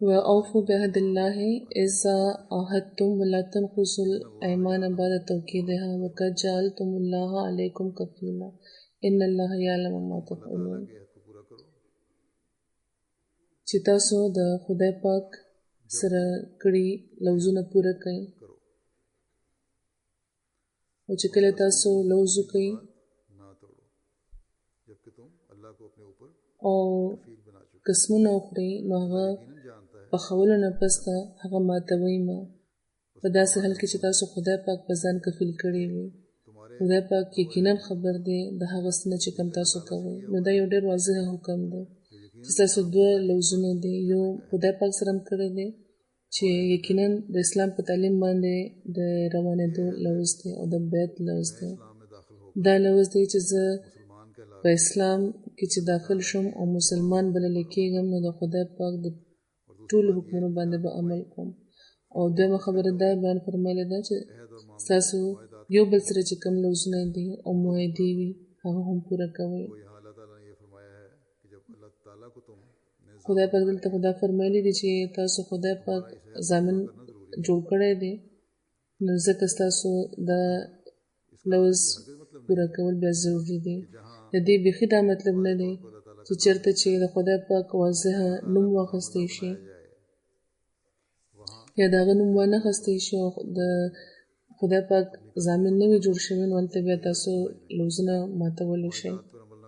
S2: وأوفوا بعهد الله إذا عاهدتم ولا تنقضوا الأيمان بعد توكيدها وقد جعلتم الله عليكم كفيلا إن الله يعلم ما تفعلون چې تاسو د خدای پاک سره کړي لوظونه پوره کړئ او چې کله تاسو لوظ وکړئ او قسمونه وخورئ نو هغه پخولو نه پس ته هغه ماتوئ مه په داسې حال کې چې تاسو خدای پاک په ځان کفیل کړي وي خدای پاک یقینا خبر دی د هغه څه نه چې کوم تاسو کوئ نو دا یو ډېر واضح حکم دی چې تاسو دوه لوظونه دي یو خدای پاک سره هم کړی دی چې یقینا د اسلام په تعلیم باندې د روانېدو لوظ دی او د بیعت لوظ دی دا لوظ دی چې زه په اسلام کې چې داخل شم او مسلمان بلل کېږم نو د خدای پاک د ټولو حکمونو باندې به عمل کوم او دویمه خبره دا بیان فرمایلی ده چې ستاسو یو بل سره چې کوم لوظونه دي او معاهدې وي هغه هم پوره کوئ خدای پاک دلته خدا فرمایلی دی چې تاسو خدای پاک ضامن جوړ کړی دی نو ځکه ستاسو دا لوظ پوره کول بیا ضروري دی د دې بیخي دا مطلب نه دی چې چېرته چې د خدای پاک واضح نوم واخیستی شي یا د هغه نوم وانخیستی شي او د خدای پاک ضامن نه وي جوړ شوی نو هلته بیا تاسو لوظونه ماتولی شئ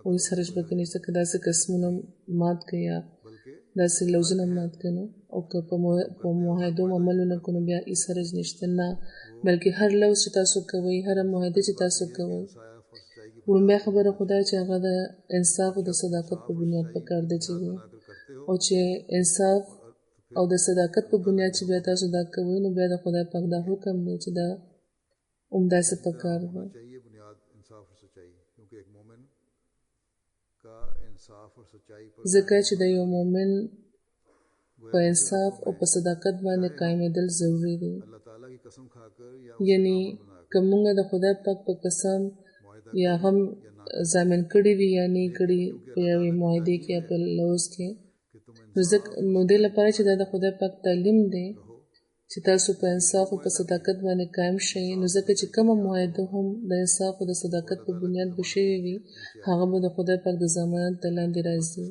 S2: او هېڅ حرج پکې نشته که داسې قسمونه مات کړئ یا داسې لوزونه مات کړو او که په معاهدو عمل ونه کړو بیا هیڅ حرج نشته نه، بلکې هر لوز چې تاسو کوئ، هره معاهده چې تاسو کوئ، لومبۍ خبره خو دا چې هغه د انصاف او د صداقت په بنیاد پکار ده چې وي، او چې انصاف او د صداقت په بنیاد چې بیا تاسو دا کوئ، نو بیا د خدای پاک دا حکم دی چې دا همداسې پکار ده. ځکه چې د یو مؤمن په انصاف او په صداقت باندې قایمېدل ضروري دي. یعنی که موږ د خدای پاک په قسم یا هم ضامن کړي وي یا نه کړي په یوې معاهدې کې یا په لوز کې، نو دې لپاره چې دا د خدای پاک تعلیم دی چې تاسو په انصاف او په صداقت باندې قایم شئ، نو ځکه چې کومه معاهده هم د انصاف او د صداقت په بنیاد به شوې وي، هغه به د خدای پاک د ضمانت تر لاندې راځي.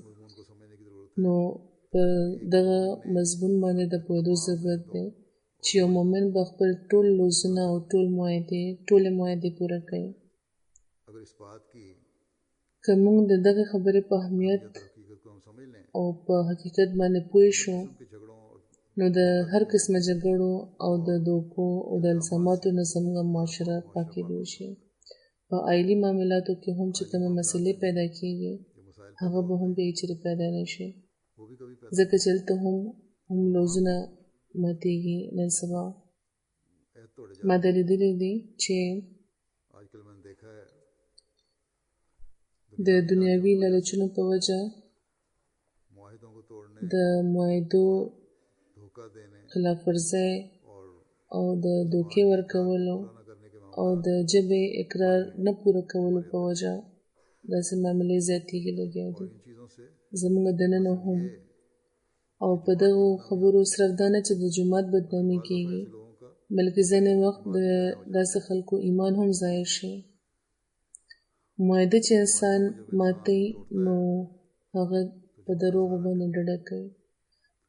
S2: نو په دغه مضمون باندې د پوهېدو ضرورت دی چې یو مؤمن به خپل ټول لوزونه او ټولې معاهدې پوره کوي. که موږ د دغه خبرې په اهمیت او په حقیقت باندې پوه شو، نو د هر قسمه جګړو او د دوکو او د الزاماتو نه زموږ معاشره پاکېدلی شي. په عائلي معاملاتو کې هم چې کومې مسئلې پیدا کېږي، هغه به هم بیا چېرې پیدا نه شي، ځکه چې هلته هم لوزونه ماتېږي. نن سبا ما دا لیدلی دي چې د دنیاوي لالچونو په وجه د معاهدو خلاف ورزۍ او د دوکې ورکولو او د ژبې اقرار نه پوره کولو په وجه داسې معاملې زیاتېږي لګیا دي زموږ دننه هم. او په دغو خبرو صرف دا نه چې د جومات بدنامي کېږي، بلکې ځینې وخت د داسې خلکو ایمان هم ضایع شي. معاهده چې انسان ماتوي، نو هغه په دروغو باندې ډډه کوي،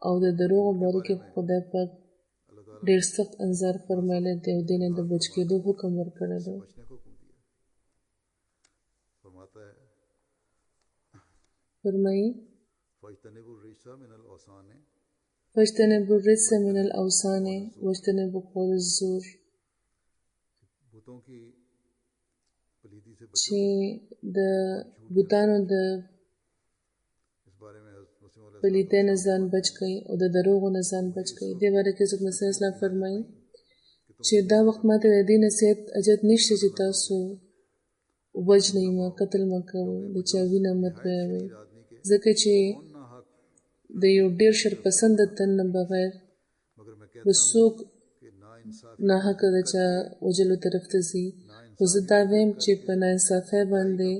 S2: او د دروغو باره کې خدای پاک ډېر سخت انذار فرمایلی دی او دې نه د بچ کېدو حکم ورکړی دی. فرمایي فاجتنبوا الرجس من الاوثان واجتنبوا قول الزور، چې د بوتانو د پلیتۍ نه ځان بچ کړئ او د دروغو نه ځان بچ کړئ. دې باره کې حضرت مسیح اسلام فرمایي چې دا وخت ماته د دې نصیحت اجت نشته چې تاسو وجنئ مه، قتل مه کوئ، د چا وینه مه تویوئ، ځکه چې د یو ډېر شرپسنده تن نه بغیر به څوک ناحقه د چا وجلو طرف ته ځي. خو زه دا وایم چې په ناانصافۍ باندې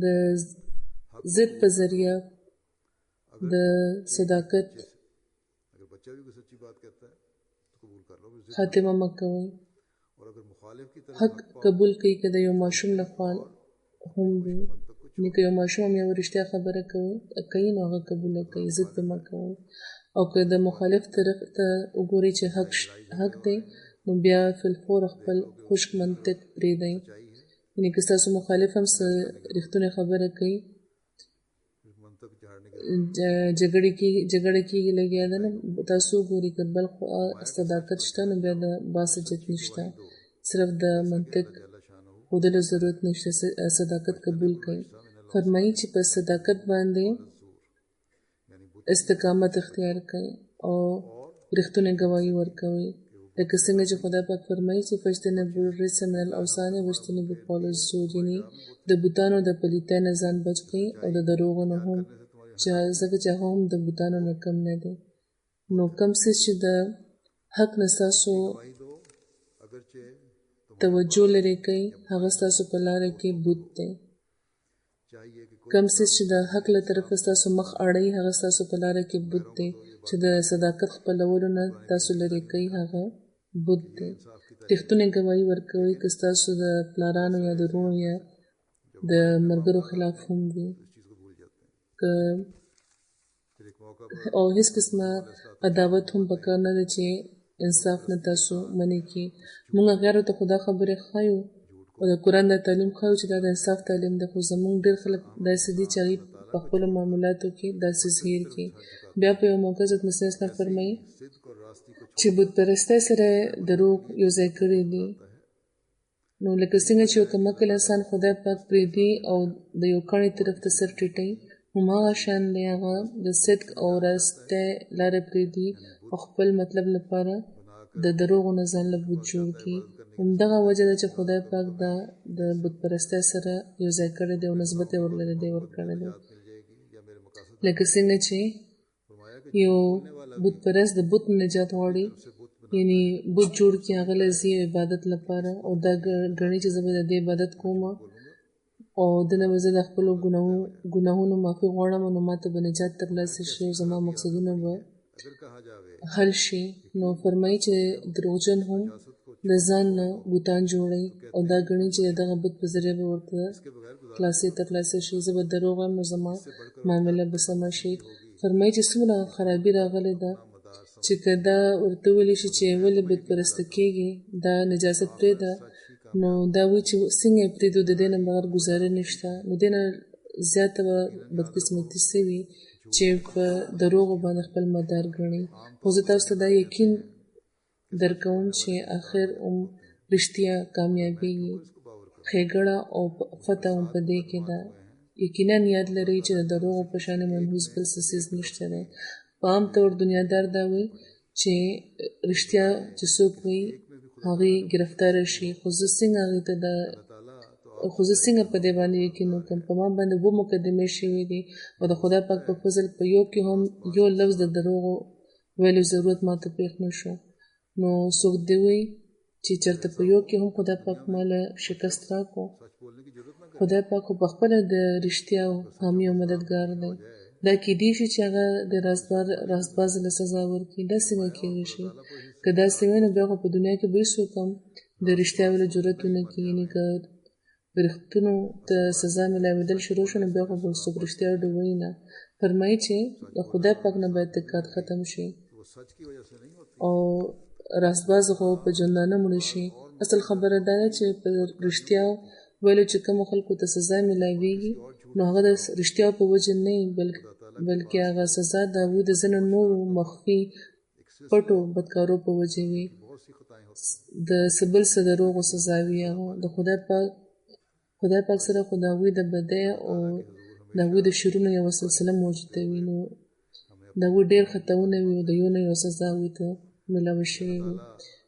S2: د ضد په ذریعه د صداقت خاتمه مه کوئ. حق قبول کړئ که د یو ماشوم لخوا هم وي، یعنې که یو ماشوم هم یو رښتیا خبره کوي نو هغه قبوله کړئ، ضد پرې مه کوئ. او که د مخالف طرف ته وګورئ چې حق دی، نو بیا فی الفور خپل خشک منطق پرېږدئ. یعنې که ستاسو مخالف هم څه رښتونې خبره کوي، جګړه کېږي لګیا ده، نو تاسو وګورئ که بل صداقت شته نو بیا د بحث جد نشته، صرف د منطق ښودلو ضرورت نشته، صداقت قبول کړئ. فرمایي چې په صداقت باندې استقامت اختیار کړئ او رښتونې ګواهي ورکوئ، لکه څنګه چې خدای پاک فرمایي چې فاجتنبوا الرجس من الاوثان واجتنبوا قول الزور، یعنې د بوتانو د پلیتۍ نه ځان بچ کړئ او د دروغو نه هم، ځکه چې هغه هم د بوتانو نه کم نه دی. نو کم څه چې د حق نه ستاسو توجه لرې کوي، هغه ستاسو په لاره کې بوت دی. کم څه چې د حق له طرفه ستاسو مخ اړوي، هغه ستاسو په لاره کې بوت دی. چې د صداقت خپلولو نه تاسو لرې کوي، هغه بوت دی. رښتونې ګواهي ورکوئ، که ستاسو د پلارانو یا د وروڼو یا د ملګرو خلاف هم وي، او هیڅ قسمه عداوت هم پکار نه ده چې انصاف نه تاسو منې کړي. موږ هغیارو ته خو دا خبرې ښایو او د قرآن دا تعلیم ښایو چې دا د انصاف تعلیم ده، خو زموږ ډېر خلک داسې دي چې هغوی په خپلو معاملاتو کې دا څیز هیر کړي. بیا په یو موقع حضرت مسیح اسلام فرمایي چې بت پرستۍ سره دروغ یو ځای کړي دي. نو لکه څنګه چې یو کمعقل انسان خدای پاک پرېږدي او د یو کاڼي طرف ته سر ټیټوي، هماغه شان دی هغه د صدق او راستۍ لاره پرېږدي او خپل مطلب لپاره د دروغو نه ځان له بت جوړ کړي. همدغه وجه ده چې خدای پاک دا د بت پرستۍ سره یو ځای کړی دی او نسبت یې ورلره دی ورکړی دی. لکه څنګه چې یو بت پرست د بت نجات غواړي، یعنی بت جوړ کړي، هغه له ځي عبادت لپاره او دا ګڼي چې زه به د دې عبادت کوم او دنه به زه د خپلو ګناهونو معافي غواړم نو ما ته به نجات ترلاسه شي او زما مقصدونه به حل شي. نو فرمایي چې دروغجن هم د ځان نه بوتان جوړوي او دا ګڼي چې دغه بت په ذریعه به ورته خلاصي ترلاسه شي، زه به دروغ وایم نو زما معامله به سمه شي. فرمایي چې څومره خرابي راغلې ده چې که دا ورته ویلی شي چې ولې بت پرسته کېږي، دا نجاست پرېږده، نو دا وایي چې څنګه یې پرېږدو، د دې نه بغیر ګزاره نشته. نو دې نه زیاته به بدقسمتي سوي چې په دروغو باندې خپل مدار ګڼي. خو زه تاسو ته دا یقین درکوم چې آخر رښتیا کامیابېږي. ښېګړه او فتح هم په دې کې ده. یقینا یاد لرئ چې د دروغو په شانې منحوس بل څه څیز نشته دی. په عام طور دنیادار دا وایي چې رښتیا چې څوک وایي هغې ګرفتاره شي، خو زه څنګه په دې باندې یقین وکړم؟ په ما باندې 2 مقدمې شوي دي او د خدای پاک په فضل په یو کې هم یو لفظ د دروغو ویلو ضرورت ما ته پېښ نه شو. نو څوک دې وایي چې چېرته په یو کې هم خدای پاک ما له شکست راکړو. خدای پاک خو پخپله د رښتیا حامي او مددګار دی. دا کېدی شي چې هغه د راستباز له سزا ورکړي. دا څنګه کېدی شي؟ که داسې وي نو بیا خو په دنیا کې به هېڅوک هم د رښتیا ویلو جرأت ونه کړي. یعنې که رښتونو ته سزا میلاوېدل شروع شو نو بیا خو به څوک رښتیا وایي نه. فرمایي چې د خدای پاک نه به اعتقاد ختم شي او راستباز خو په ژوندانه مړه شي. اصل خبره دا ده چې په رښتیا ویلو چې کومو خلکو ته سزا میلاوېږي نو هغه د رښتیا په وجه نه وي، بلکې هغه سزا د هغوی د ځینو نورو مخفي پټو بدکارو په وجه وي. د څه بل څه دروغو سزا وي. هغه د خدای پاک سره خو د هغوی د بدۍ او د هغوی د شرونو یوه سلسله موجوده وي. نو د هغوی ډېر خطاونه وي او د یو نه یو سزا هغوی ته میلاوه شوې وي.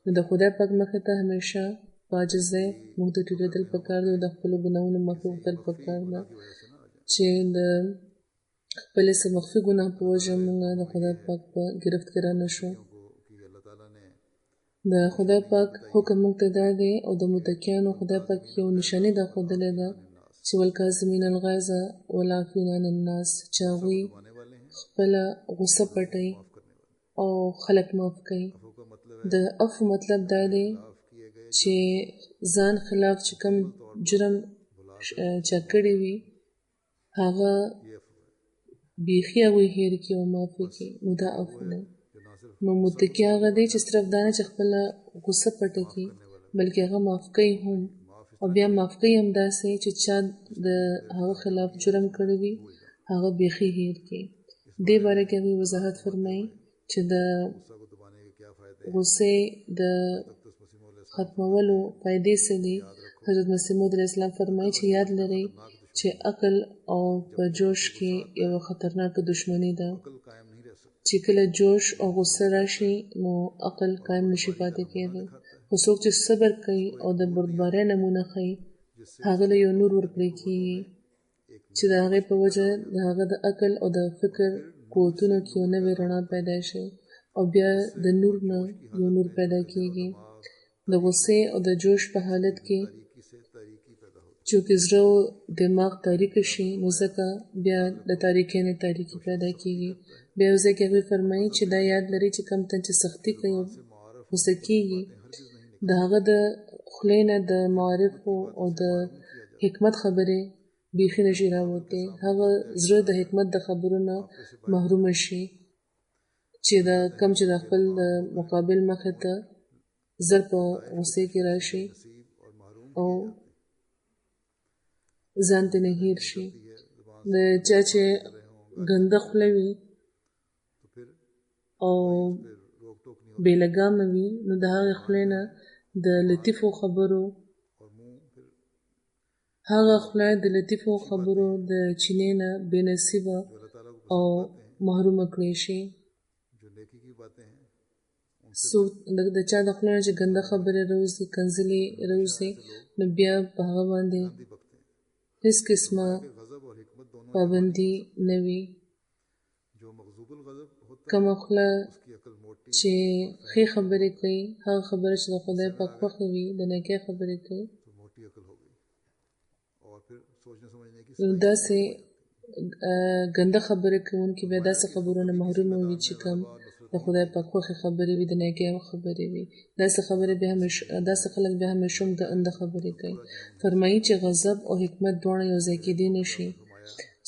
S2: نو د خدای پاک مخې ته همیشه په عاجزۍ موږ ته ټیټېدل پکار دی او د خپلو ګناهونو معافي غوښتل پکار ده چې د خپلې څه مخفي ګناه په وجه موږ د خدای پاک په ګرفت کې رانه شو. د خدای پاک حکم موږ ته دا دی او د متقیانو خدای پاک یو نشاني دا ښودلې ده چې والکاظمین الغیظ والعافین عن الناس، چې هغوی خپله غصه پټوي او خلک معاف کوي. د عفو مطلب دا دی چې ځان خلاف چې کوم جرم چا کړی وي هغه بیخي هغوی هېر کړي او معافي کړي، نو دا عفو دی. نو متقي هغه دی چې صرف دا نه چې خپله غصه پټه کړي بلکې هغه معاف کوي هم، او بیا معاف کوي هم داسې چې چا د هغه خلاف جرم کړی وي هغه بیخي هېر کړي. دې باره کې هغوی وضاحت فرمایي چې د غصې د ختمولو فایدې څه دي. حضرت مسیح موعود علیه السلام فرمایي چې یاد لرئ چې عقل او په جوش کې یوه خطرناکه دشمني ده، چې کله جوش او غصه راشي نو عقل قایم نشي پاتې کېدی. خو څوک چې صبر کوي او د بردبارۍ نمونه ښیي هغه له یو نور ورکړی کېږي چې د هغې په وجه د هغه د عقل او د فکر قوتونو کې یو نوې رڼا پیدا شي او بیا د نور نه یو نور پیدا کېږي. د غصې او د جوش په حالت کې چونکې زړه او دماغ تاریکه شي نو ځکه بیا د تاریکۍ نه تاریکي پیدا کېږي. بیا یو ځای کې هغوی فرمایي چې دا یاد لري چې کوم تن چې سختي کوي او غصه کېږي د هغه د خولې نه د معارفو او د حکمت خبرې بیخي نشي راوتې. هغه زړه د حکمت د خبرو نه محرومه شي چې د کم چې د خپل مقابل مخې ته زر په غصې کې راشي او ځان ته نه هېر شي. د چا چې ګنده خوله وي او بې لګامه وي نو د هغې خولې نه د لطیفو خبرو هغه خوله د لطیفو خبرو د چینې نه بې نصیبه او محرومه کړی شي. څوک د چا د خولې نه چې ګنده خبرې راوځي کنځلې راوځي نو بیا په هغه باندې هېڅ قسمه پابندي نه وي. کومه خوله چې ښې خبرې کوي هغه خبره چې د خدای پاک خوښه وي د نیکۍ خبرې کوي نو داسې ګنده خبرې کوونکي بیا داسې خبرونه محرومه وي چې کوم د خدای پاک خوښې خبرې وي د نیکۍ خبرې وي. داسې خلک بیا همیشه ګنده خبرې کوي. فرمایي چې غضب او حکمت دواړه یو ځای کېدی نه شي.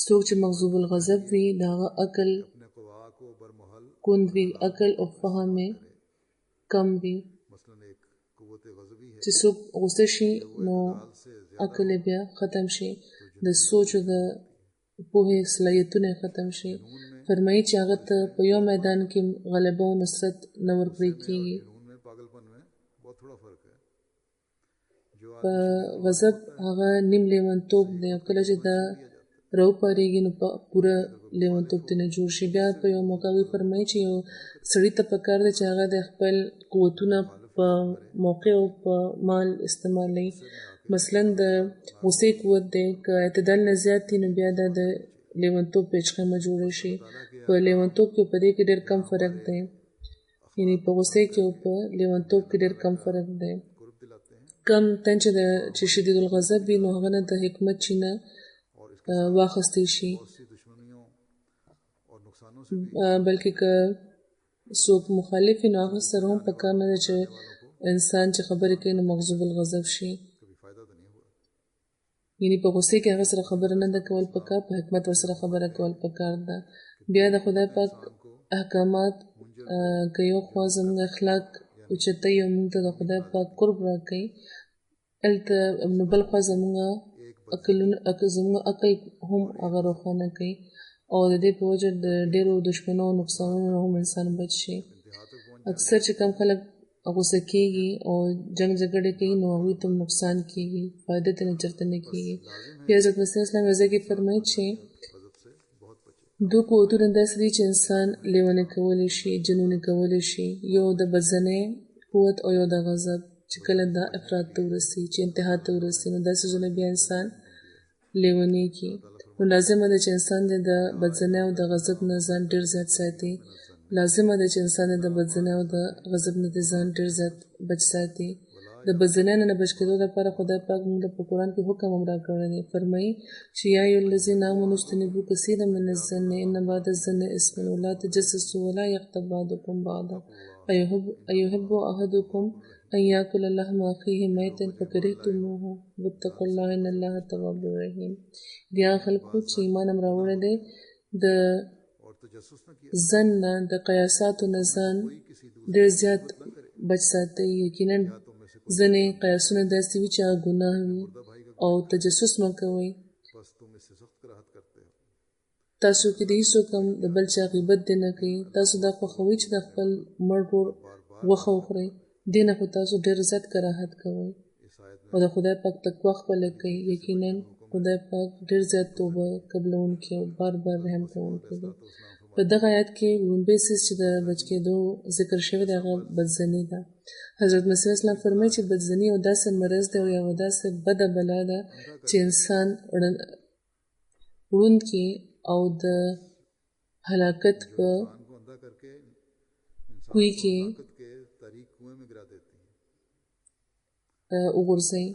S2: څوک چې مغضوب الغضب وي د هغه عقل کند وي عقل او فهم یې کم وي. چې څوک غصه شي نو عقل یې بیا ختم شي د سوچ او د پوهې صلاحیتونه ختم شي. فرمایي چې هغه ته په یو میدان کې غلبه او نصرت نه ورکړی کېږي. په غضب هغه نیم لیونتوب دی او کله چې دا راوپارېږي نو په پوره لیونتوب ته نه جوړ شي. بیا په یو موقع وی فرمایي چې یو سړي ته پکار دی چې هغه د خپل قوتونه په موقع او په مال استعمالوي. مثلا د غصې قوت دی که اعتدال نه زیات دی نو بیا دا د لیونتوب پیچخیمه جوړه شي. په لیونتوب کې په دې کې ډېر کم فرق دی یعنی په غصې کې او په لیونتوب کې ډېر کم فرق دی. کم تن چې شدید الغضب وي نو هغه نه د حکمت چینه واخیستی شي بلکې که څوک مخالف وي نو هغه سره هم پکار نه ده چې انسان چې خبرې کوي نو مغضوب الغضب شي یعنی په غصې کې هغه سره خبره نه ده کول پکار په حکمت ورسره خبره کول پکار ده. بیا د خدای پاک احکامات که یو خوا زموږ اخلاق اوچتوي او موږ ته د خدای پاک قرب راکوي هلته نو بل خوا زموږ عقل هم هغه روښانه کوي او د دې په وجه د ډېرو دشمنو او نقصانونو هم انسان بچ شي. اکثر چې کم خلک غصه کېږي او جنګ جګړې کوي نو هغوی ته نقصان کېږي فایده ته نه چېرته نه کېږي. بیا حضرت مسیح اسلام یو ځای کې فرمایي چې دو قوتونه داسې دي چې انسان لیونی کولی شي جنوني کولی شي یو د بدزنۍ قوت او یو د غضب چې کله دا افراد ته ورسي چې انتها ته ورسي نو دا څیزونه بیا انسان لیونی کړي. نو لازمه ده چې انسان د بدزنۍ او د غضب نه ځان ډېر زیات ساتي. لازمه ده چې انسان د بدزنۍ او د غضب نه ځان ډېر زیات بچ ساتي. د بدزنۍ نه بچ کېدو لپاره خدای پاک موږ په قرآن کې حکم هم راکړی دی. فرمایي چې یا ایها الذین آمنوا اجتنبوا کثیرا من الظن ان بعض الظن اثم ولا تجسسوا ولا یغتب بعضکم بعضا ایحب احدکم ان یاکل لحم اخیه میتا فکرهتموه واتقوا الله ان الله تواب رحیم. بیا خلکو چې ایمان هم راوړی دی د ظن نه د قیاساتو نه ځان ډېر زیات بچ ساتئ. یقینا ځینې قیاسونه داسې وي چې هغه ګناه وي او تجسس مه کوئ. تاسو کې د هېڅوک هم د بل چا غیبت دې نه کوي. تاسو دا خوښوئ چې د خپل مړ ورور غوښه وخورئ دې نه خو تاسو ډېر زیات کراهت کوئ او د خدای پاک تقوا خپله کوي. یقینا خدای پاک ډېر زیات توبه قبلونکی او بار بار رحم کوونکی دی. په دغه آیت کې لومبی څیز چې د بچ کېدو ذکر شوی دی هغه بدزني ده. حضرت مسیح اسلام فرمایي چې بدزني یو داسې مرض دی او یوه داسې بده بلا ده چې انسان ړوندکي او د هلاکت په کوی کې وغورځوي.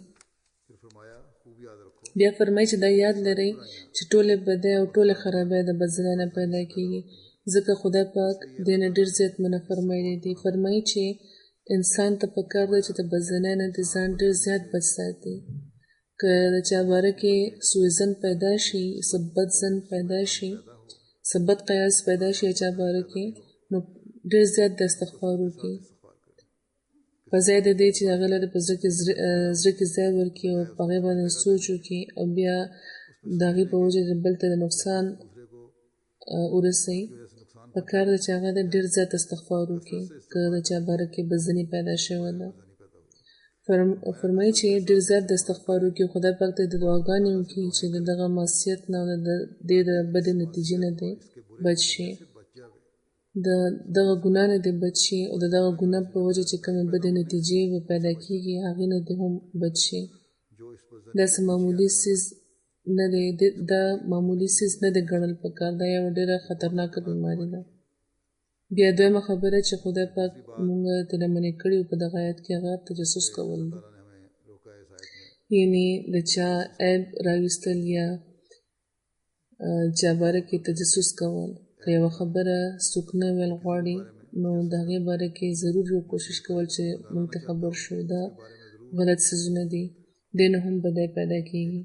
S2: بیا فرمایي چې دا یاد لرئ چې ټولې بدۍ او ټولې خرابۍ د بدزنۍ نه پیدا کېږي ځکه خدای پاک دې نه ډېر زیات منع فرمایلی دی. فرمایي چې انسان ته پکار ده چې د بدزنۍ نه د ځان ډېر زیات بچ ساتي. که د چا باره کې سوء ظن پیدا شي څه بد ظن پیدا شي څه بد قیاس پیدا شي چا باره کې نو ډېر زیات د استغفار وکړي په ځای د دې چې هغه لره په زړه کې ځای ورکړي او په هغې باندې سوچ وکړي او بیا د هغې په وجه د بل ته د نقصان ورسوي، په کار ده چې هغه د ډېر زیات استغفار وکړي که د چا باره کې بدظني پیدا شوې ده. فرمایي چې ډېر زیات د استغفار وکړي، خدای پاک ته د دعاګانې وکړي چې د دغه معصیت نه او د دې د بدې نتیجې نه دی بچ شي، د دغه ګناه نه دی بچ شي او د دغه ګناه په وجه چې کومې بدې نتیجې به پیدا کېږي هغې نه دی هم بچ شي. داسې معمولي څیز نه دی، دا معمولي څیز نه دی ګڼل پکار، دا یوه ډېره خطرناکه بیماري ده. بیا دویمه خبره چې خدای پاک مونږ ترې منع کړي په دغه آیت کې هغه تجسس کول دی، یعنې د چا عیب راویستل یا چا باره کې تجسس کول. که یوه خبره څوک نه ویل غواړي نو د هغې باره کې ضرور یو کوشش کول چې مونږ ته خبر شو، دا غلط څیزونه دي، دې نه هم بدی پیدا کېږي.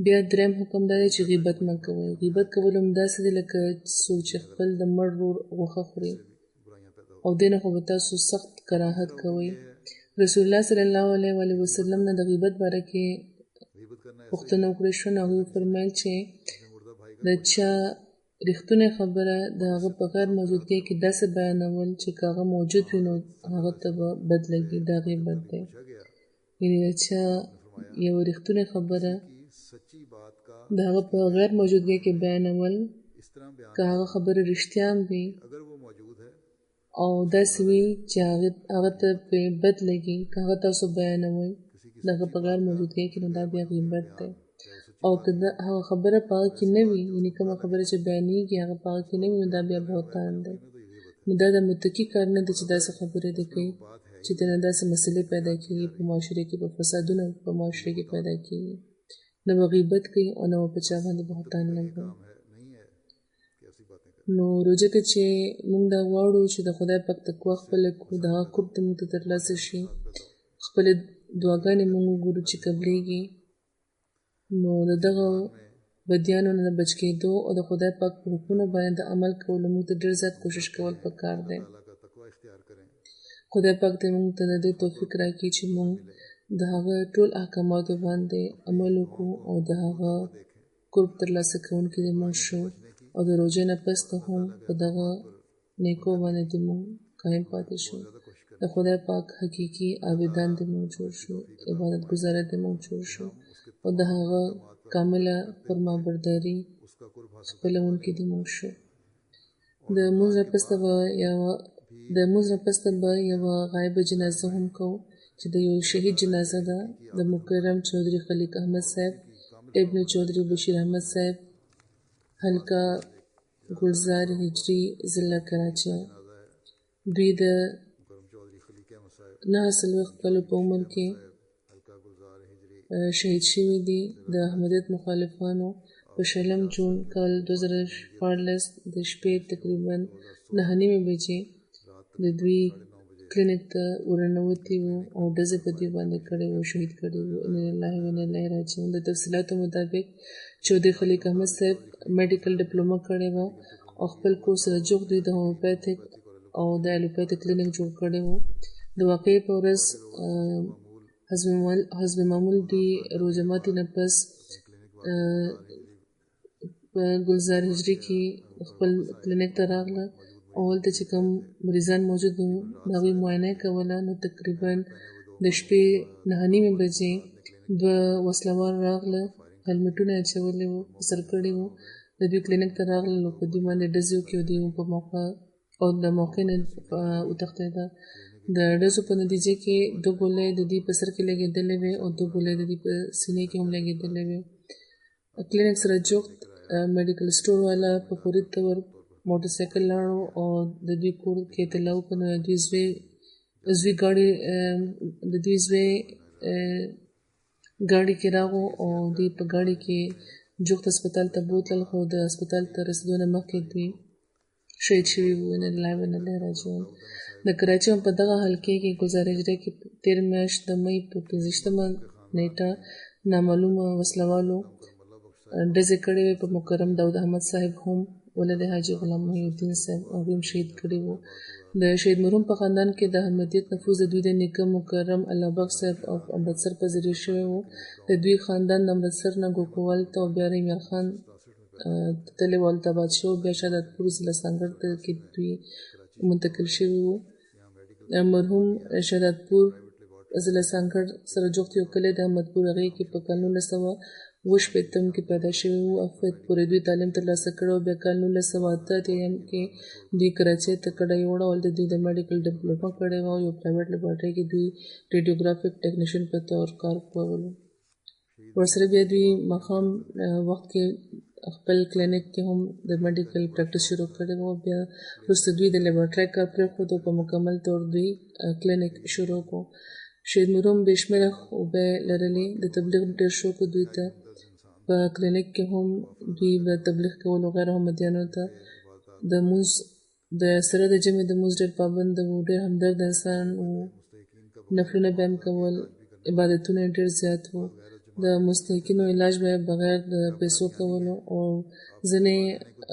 S2: بیا دریم حکم دا دی چې غیبت مه کوئ. غیبت کول هم داسې دی لکه څوک چې خپل د مړ ورور غوښه خوري او دې نه خو به تاسو سخت کراهت کوئ. رسول الله صلی الله علیه وسلم نه د غیبت باره کې پوښتنه وکړې شوه نو هغوی وفرمیل چې د چا رښتونې خبره د هغه په غیر موجودګۍ کې داسې بیانول چې که هغه موجود وي نو هغه ته به بد لګي، دا غیبت دی. یعنې د چا یوه رښتونې خبره د هغه په غیر موجودګۍ کې بیانول، که هغه خبره رښتیا هم وي او داسې وي چې هغه ته پرې بد لګي، که هغه تاسو بیانوئ د هغه په غیر موجودګۍ کې نو دا بیا غیبت دی. او که هغه خبره په هغه کې نه وي، یعنې کومه خبره چې بیانېږي هغه په هغه کې نه وي نو دا بیا بهتان دی. نو دا د متقي کار نه دی چې داسې خبرې دې کوي چې ترې داسې مسئلې پیدا کېږي په معاشره کې، په فسادونه په معاشره کې پیدا کېږي. نه به غیبت کوي او نه به په چا باندې بهتان لګوي. نو روژه کې چې مونږ دا غواړو چې د خدای پاک تقوا خپله کړو، د هغه قرب ته مونږ ته ترلاسه شي، خپلې دعاګانې مونږ وګورو چې قبلېږي، نو د دغه بدیانو نه د بچ کېدو او د خدای پاک په حکمونو باندې د عمل کولو مونږ ته ډېر زیات کوشش کول پکار دی. خدای پاک دې مونږ ته د دې توفیق راکړي چې مونږ د هغه ټول احکاماتو باندې عمل وکړو او د هغه قرب ترلاسه کوونکي دې مونږ شو او د روژې نه پس ته هم په دغه نیکو باندې دې مونږ قایم پاتې شو. د خدای پاک حقیقي عابدان دې مونږ جوړ شو، عبادت گزاره دې مونږ جوړ شو او د هغه کامله فرمانبرداري خپلوونکي دې مونږ شو. د مونځ نه پس ته به یوه غایبه جنازه هم کوو چې د یو شهید جنازه ده، د مکرم چودھری خلیق احمد صاحب ابن چودھری بشیر احمد صاحب حلقه گلزار هجری ضلع کراچی. دوی د 49 کالو په عمر کې شهید شوي دي د احمدیت مخالفانو په 20 جون کال 2014 د شپې تقریبا 9:30 بجې د دوی کلینیک ته ورننوتي وو او ډزې په دوی باندې کړې وو، شهید کړي وو. انا لله و انا الیه راجعون. د تفصیلاتو مطابق چودھری خلیق احمد صاحب میډیکل ډپلوما کړې وه او خپل کورس رجوع دوی د هومیوپیتھک او د الوپیتھک کلینیک جوړ کړی وو. د واقعې په ورځ حسب معمول دوی روژه ماتي نه پس په ګلزار هجري کې خپل کلینیک ته راغله او هلته چې کوم مریضان موجود وو د هغوی معاینه یې کوله. نو تقریبا د شپې 9:30 بجې 2 وسلوال راغله، هلمټونه یې اچولي وو، په سر کړي وو، د دوی کلینیک ته راغلل او په دوی باندې ډزې وکړې او دوی په موقع او د موقع نه وتښتېده. د ډزو په نتیجه کې 2 ګولۍ د دوی په سر کې لګېدلې وې او 2 ګولۍ د دوی په سینې کې هم لګېدلې وې. کلینیک سره جوخت میډیکل سټور والا په فوري طور موټر سایکل لاړو او د دوی کور کې اطلاع وکړه. نو د دوی زوی ګاډي کې راغو او دوی په ګاډي کې جوخت هسپتال ته بوتلل، خو د هسپتال ته رسېدو نه مخکې دوی شهید شوي وو. انا لله و انا الیه راجعون. د کراچۍ هم په دغه حلقې کې ګلزار هجري کې 13 میاشت د مۍ په 15 نیټه نامعلومه وسلوالو ډزې کړې وې په مکرم داود احمد صاحب هم ولد حاجي غلام محی الدین صاحب، هغوی هم شهید کړي وو. د شهید مرحوم په خاندان کې د احمدیت نفوذ د دوی د نیکه مکرم الله بخش صاحب او امرتسر په ذریعه شوی و. د دوی خاندان د امرتسر نه ګوکوال ته او بیا رحیم خان تللی و التاباد شو، بیا شهادت پور ضلع سانګړ ته کې دوی منتقل شوي وو. مرحوم شهادت پور ضلع سانګړ سره جوخت یو کلی د احمدپور هغې کې په کال 1980 کې پیدا شوی و. افت پورې دوی تعلیم ترلاسه کړی او بیا کال 1988 کې دوی کراچۍ ته کډه یې وړه. هلته دوی د میډیکل ډپلوما کړې وه او یو پرایویټ لیبارټرۍ کې دوی ریډیوګرافیک ټیکنیشن په طور کار کولو. ورسره بیا دوی ماښام وخت کې خپل کلینیک کې هم د میډیکل پریکټس شروع کړی و. بیا وروسته دوی د لیبارټرۍ کار پرېښود او په مکمل طور دوی کلینیک شروع کړو. شهید مرحوم بې شمېره خوبۍ لرلې. د تبلیغ ډېر شوق و دوی ته. په کلینیک کې هم دوی د تبلیغ کولو غیر احمدیانو ته د مونځ د سره د جمعې د مونځ ډېر پابند و، ډېر همدرد انسان و. نفلونه به هم کول، عبادتونه یې ډېر زیات و. د مستحقینو علاج به بغیر د پیسو کولو او ځینې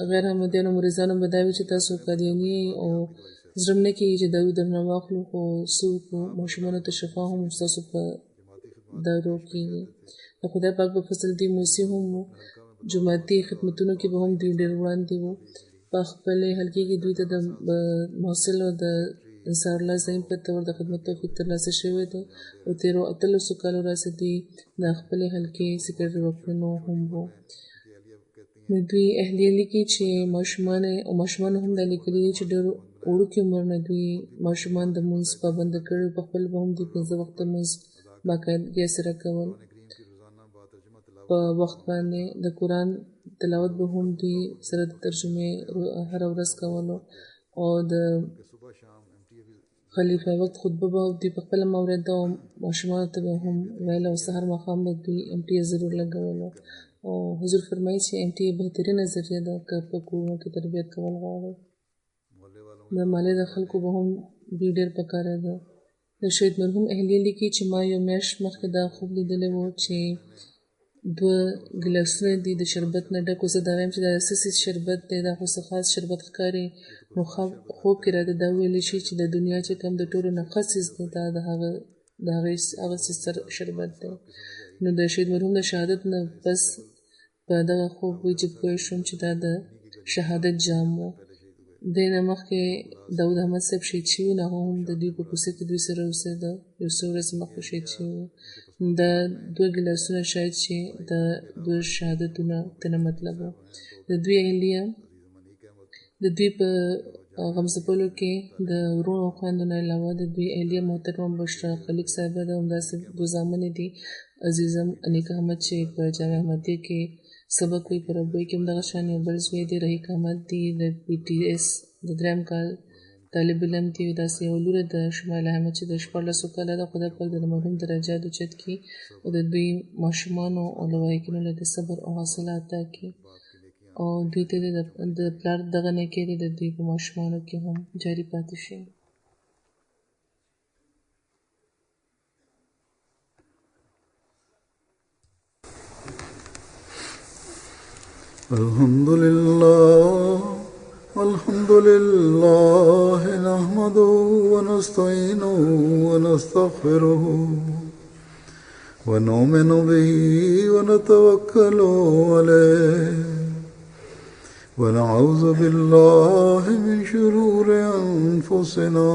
S2: غیر احمدیانو مریضانو به دا وي چې تاسو قادیاني او زړه مې نه کېږي چې دارو درنه واخلو، خو څه وکړو ماشومانو ته شفا هم ستاسو په دارو کېږي. د خدای پاک په فضل دوی موسي هم و. جوماتي خدمتونو کې به هم دوی ډېر وړاندې وو. په خپلې حلقې کې دوی ته د محصل او د انصار الله زعیم په طور د خدمت توفیق ترلاسه شوی دی او 13 کالو راڅخه دوی د خپلې حلقې سیکرټري وکړنو هم وو. نو دوی اهلیه لیکي چې ماشومان هم دا لیکلي دي چې ډېر وړوکې عمر نه دوی ماشومان د مونځ پابنده کړي. په خپل به هم دوی 15 وخته مونځ باقاعدګۍ سره کول. په وخت باندې د قرآن تلاوت به هم دوی سره د ترجمې هره ورځ کولو او د خلیفه وخت خطبه به دوی په خپله مورد او ماشومانو ته به هم ویل او سهار ماښام به دوی MTA ضرور لګولو. او حضور فرمایي چې MTA بهترینه ذریعه ده که په کورونو کې تربیت کول غواړئ. د محلې د خلکو به هم دوی ډېر پکاره ده. د شهید مرحوم اهلیه لیکي چې ما یو میاشت مخکې دا خوب لیدلی و چې 2 ګیلاسونه دي د شربت نه ډک. زه دا وایم چې دا څه څیز شربت دی، دا خو څه خاص شربت ښکاري. نو خوب کې راته دا ویلی شي چې د دنیا چې کوم د ټولو نه ښه څیز دی دا د هغه څیز شربت دی. نو د شهید مرحوم د شهادت نه بس په دغه خوب وی چې پوه شوم چې دا د شهادت جام و. دې نه مخکې داود احمد صاحب شهید شوي نه هم د دوی په کوڅه کې دوی سره اوسېده، یو څو ورځې مخکې شهید شوي و. دا 2 ګیلاسونه شاید چې د 2 شهادتونه تنه مطلب و. د دوی اهلیه د دوی په غم ځپلو کې د ورونو او خویندو نه علاوه د دوی اهلیه محترمه بشرا خلیق صاحبه ده. همداسې 2 زامنې دي، عزیزم انیک احمد چې په جامع احمدیه کې سبق وی، په ربوی کې هم دغه شان یو بل زوی دی رحیق احمد دی د PTS د 3م کال طالب علم دی. داسې یو لور د شمایل احمد چې د 14 کاله ده. خدای پاک د مرحوم درجات اوچت کړي او د دوی ماشومانو او لوایقینو له د صبر او حوصله عطا کړي او دوی ته د پلار دغه نیکۍ د دوی په ماشومانو کې هم جاري پاتې شي.
S1: الحمد لله نحمده ونستعينه ونستغفره ونؤمن به ونتوكل عليه ونعوذ بالله من شرور أنفسنا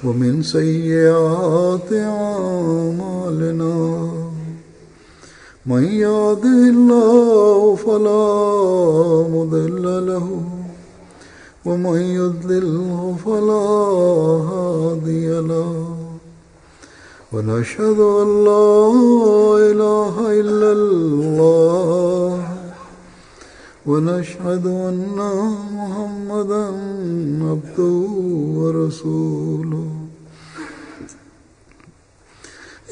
S1: ومن سيئات أعمالنا. من يهده الله فلا مضل له ومن يضلله فلا هادي له ونشهد أن لا إله إلا الله ونشهد أن محمدا عبده ورسوله.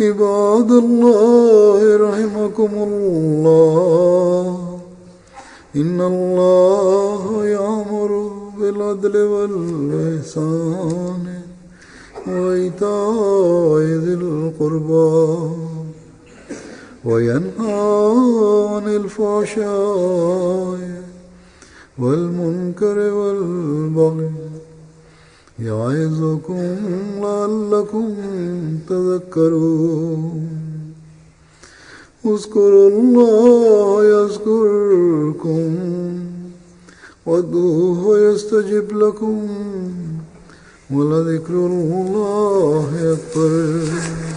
S1: عباد الله رحمكم الله إن الله يأمر بالعدل والإحسان وإيتاء ذي القربى وينهى عن الفحشاء والمنكر والبغي يعظكم لعلكم تذكرون اذكروا الله يذكركم وادعوه يستجب لكم ولذكر الله أكبر.